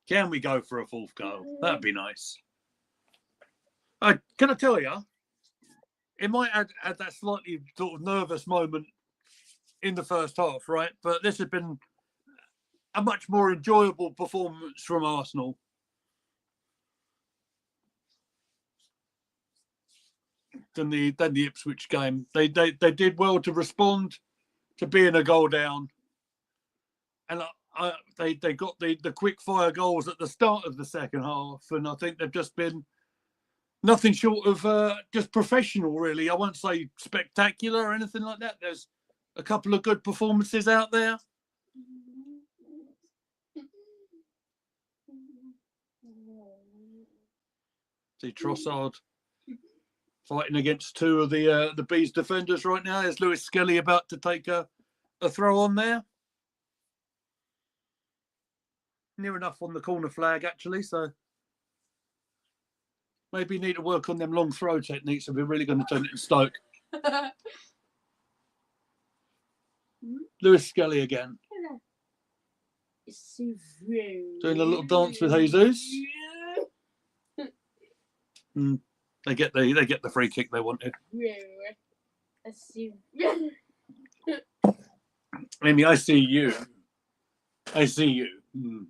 Can we go for a fourth goal? That'd be nice. Can I tell you, it might add that slightly sort of nervous moment in the first half, right? But this has been a much more enjoyable performance from Arsenal. Than the Ipswich game. They did well to respond to being a goal down. And they got the quick fire goals at the start of the second half, and I think they've just been nothing short of just professional, really. I won't say spectacular or anything like that. There's a couple of good performances out there. See Trossard fighting against two of the Bees defenders right now. Is Lewis Skelly about to take a throw on there? Near enough on the corner flag, actually, so Maybe you need to work on them long throw techniques if we're really going to turn it in Stoke. Lewis Skelly again. Doing a little dance with Jesus. They get the free kick they wanted. Amy, I see you. I see you.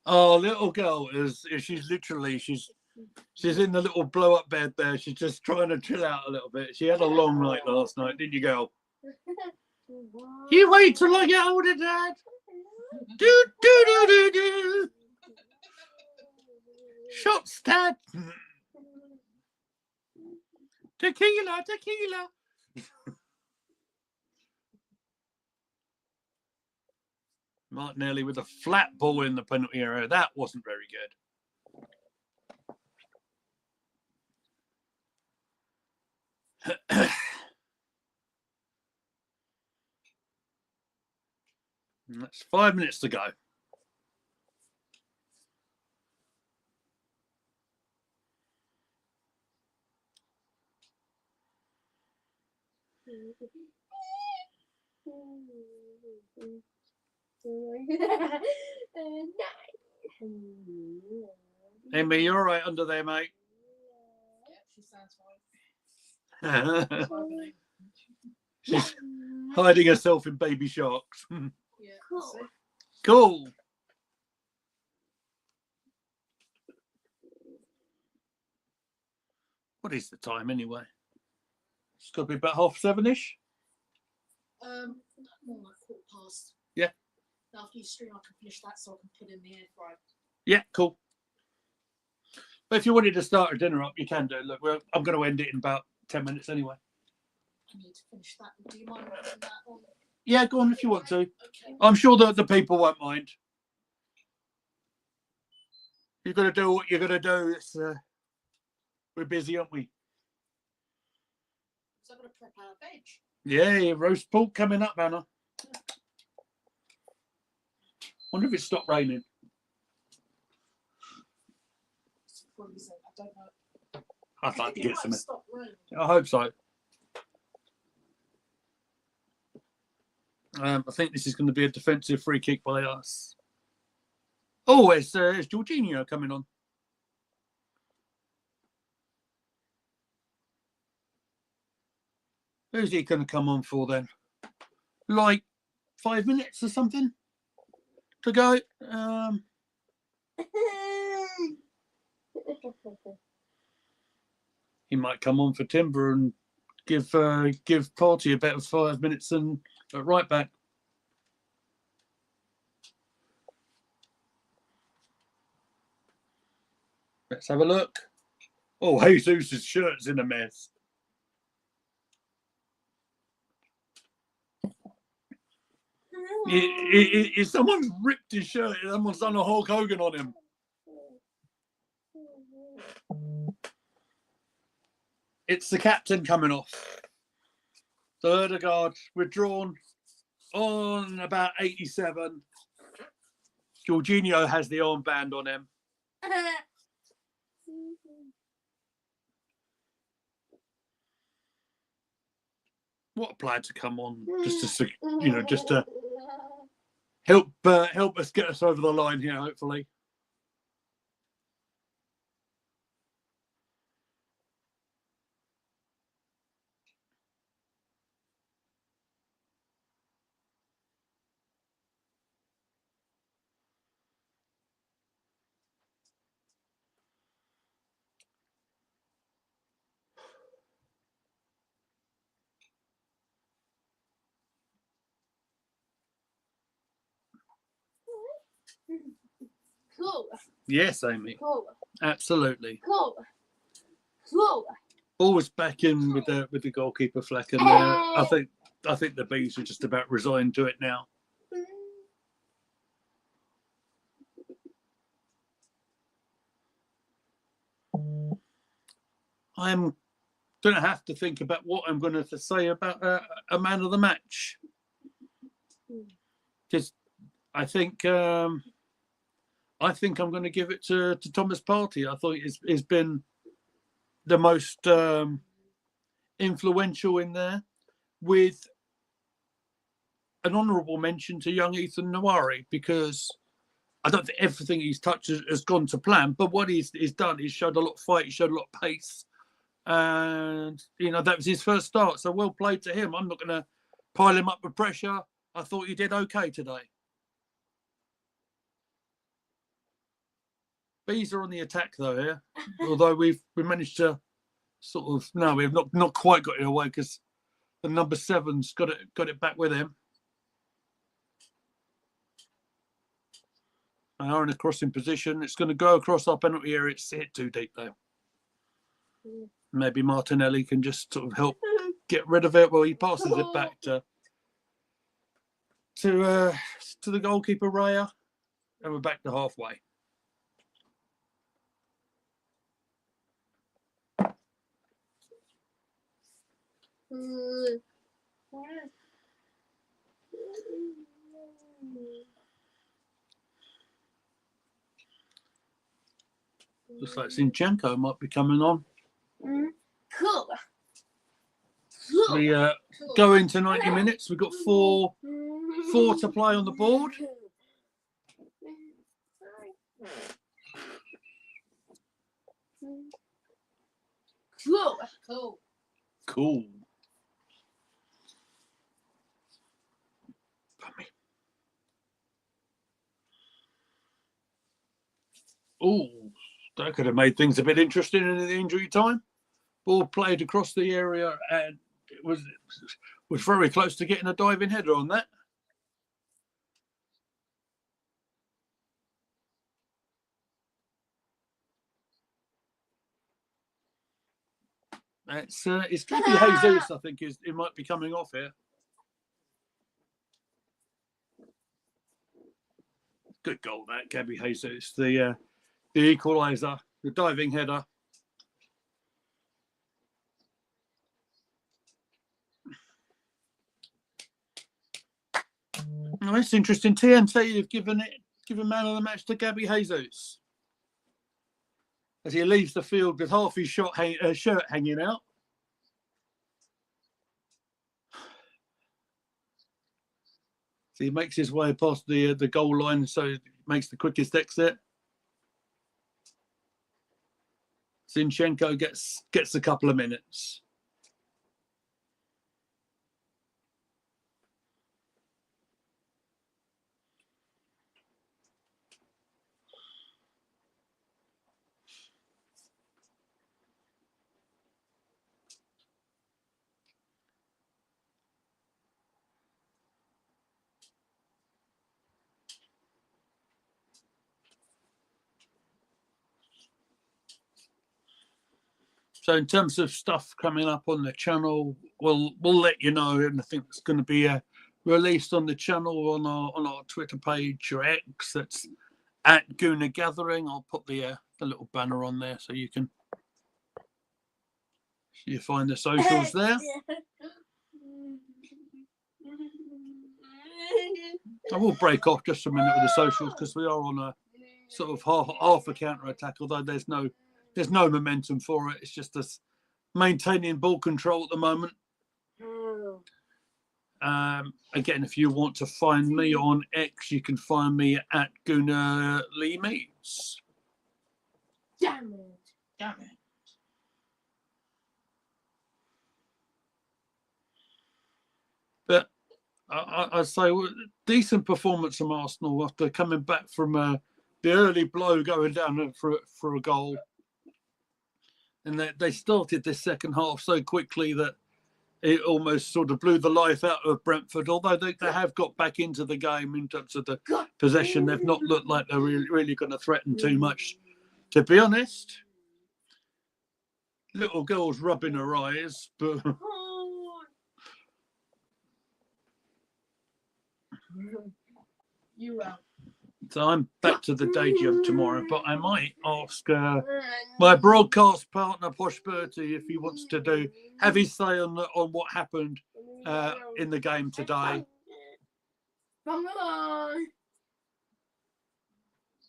Oh, little girl she's in the little blow up bed there. She's just trying to chill out a little bit. She had a long night last night, didn't you, girl? You wait till I get older, Dad. Do do do do do. Shots, Dad. Tequila, tequila. Martinelli with a flat ball in the penalty area. That wasn't very good. That's 5 minutes to go. Amy, you're all right under there, mate. Yeah, she sounds fine. She's hiding herself in baby sharks. Yeah, Cool. Cool. What is the time anyway? It's got to be about 7:30-ish. More like 15:15. Yeah. After you stream, I can finish that so I can put in the air fryer. Yeah, cool. But if you wanted to start a dinner up, you can do. Look, I'm going to end it in about 10 minutes anyway. I need to finish that. Do you mind putting that on? Yeah, go on if you want to. Okay. I'm sure that the people won't mind. You've got to do what you're going to do. It's, we're busy, aren't we? So I'm going to prep our veg. Yeah, roast pork coming up, Anna. Wonder if it stopped raining. I don't know. I'd like to get some. Stop raining. I hope so. I think this is going to be a defensive free kick by us. Oh, it's Jorginho coming on. Who's he going to come on for then? Like 5 minutes or something to go. He might come on for Timber and give Party a better 5 minutes than at right back. Let's have a look. Oh, Jesus' shirt's in a mess. Someone's ripped his shirt. Someone's done a Hulk Hogan on him. It's the captain coming off. Third of guard withdrawn on about 87. Jorginho has the armband on him. What a player to come on, just to help us get us over the line here, hopefully. Cool. Yes, Amy. Cool. Absolutely. Cool. Cool. Always back in with the goalkeeper Flecken there. I think the Bees are just about resigned to it now. I'm going to have to think about what I'm going to say about a man of the match. Because I think I I think I'm going to give it to Thomas Partey. I thought he's been the most influential in there, with an honourable mention to young Ethan Nawari, because I don't think everything he's touched has gone to plan, but what he's done, he's showed a lot of fight, he showed a lot of pace, and that was his first start. So well played to him. I'm not going to pile him up with pressure. I thought he did okay today. Bees are on the attack though here, although we managed to sort of we've not quite got it away because the number 7's got it back with him. They are in a crossing position. It's going to go across our penalty area. It's hit too deep though. Maybe Martinelli can just sort of help get rid of it. Well, he passes it back to the goalkeeper Raya, and we're back to halfway. Looks like Zinchenko might be coming on. Cool. We go into 90 minutes. We've got four to play on the board. Cool. Oh, that could have made things a bit interesting in the injury time. Ball played across the area, and it was very close to getting a diving header on that. It's Gabby Jesus, I think, it might be coming off here. Good goal, that Gabby Jesus, the equaliser, the diving header. Oh, that's interesting. TNT have given man of the match to Gabby Jesus as he leaves the field with half his shirt hanging out. So he makes his way past the goal line, so he makes the quickest exit. Zinchenko gets a couple of minutes. So in terms of stuff coming up on the channel, we'll let you know, and I think it's going to be released on the channel on our Twitter page or X. That's at Gooner Gathering. I'll put the little banner on there so you find the socials there. I will break off just a minute with the socials because we are on a sort of half a counter attack. Although there's no momentum for it. It's just us maintaining ball control at the moment. Again, if you want to find me on X, you can find me at Gooner Lee Meets. Damn it. But I'd say decent performance from Arsenal after coming back from the early blow going down for a goal. And they started this second half so quickly that it almost sort of blew the life out of Brentford. Although they have got back into the game in terms of the possession, they've not looked like they're really going to threaten too much. To be honest, little girl's rubbing her eyes, but You will. so I'm back to the day job tomorrow. But I might ask my broadcast partner Posh Bertie if he wants to have his say on what happened in the game today.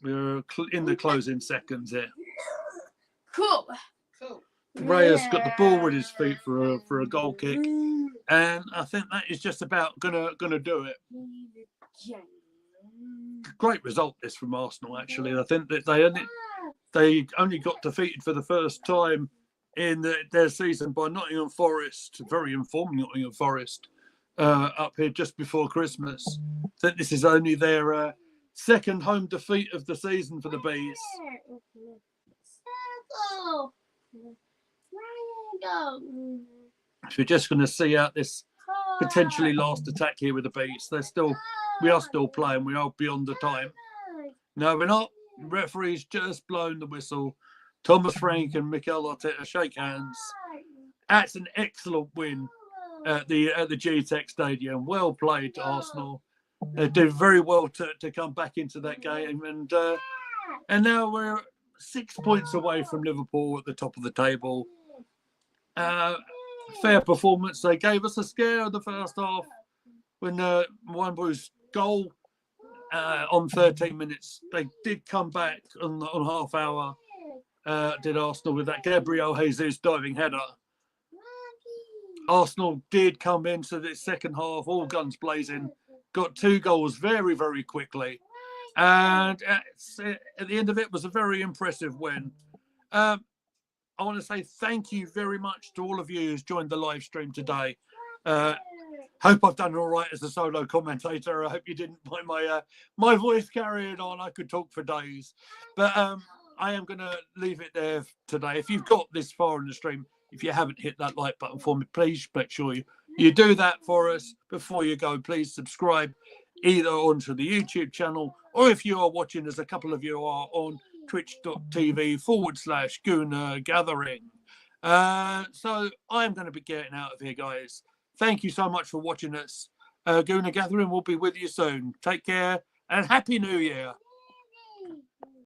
We're in the closing seconds here. Cool. Cool. Raya's got the ball with his feet for a goal kick, and I think that is just about gonna do it. Great result this from Arsenal, actually. I think that they only got defeated for the first time in their season by Nottingham Forest, very informed Nottingham Forest, up here just before Christmas. I think this is only their second home defeat of the season for the Bees. Circle. Triangle. So we're just going to see out this potentially last attack here with the Bees. We are still playing. We are beyond the time. No, we're not. Referee's just blown the whistle. Thomas Frank and Mikel Arteta shake hands. That's an excellent win at the GTEC Stadium. Well played to Arsenal. They did very well to come back into that game, and now we're 6 points away from Liverpool at the top of the table. Fair performance. They gave us a scare in the first half when Wan-Bu's goal on 13 minutes. They did come back on half hour. Did Arsenal with that Gabriel Jesus diving header. Arsenal did come into the second half, all guns blazing, got 2 goals very, very quickly. And at the end of it was a very impressive win. I want to say thank you very much to all of you who's joined the live stream today. Hope I've done all right as a solo commentator. I hope you didn't mind my voice carrying on. I could talk for days. But I am going to leave it there today. If you've got this far in the stream, if you haven't hit that like button for me, please make sure you do that for us. Before you go, please subscribe either onto the YouTube channel, or if you are watching, as a couple of you are, on twitch.tv/Gooner Gathering. So I'm going to be getting out of here, guys. Thank you so much for watching us. Gooner Gathering will be with you soon. Take care and Happy New Year.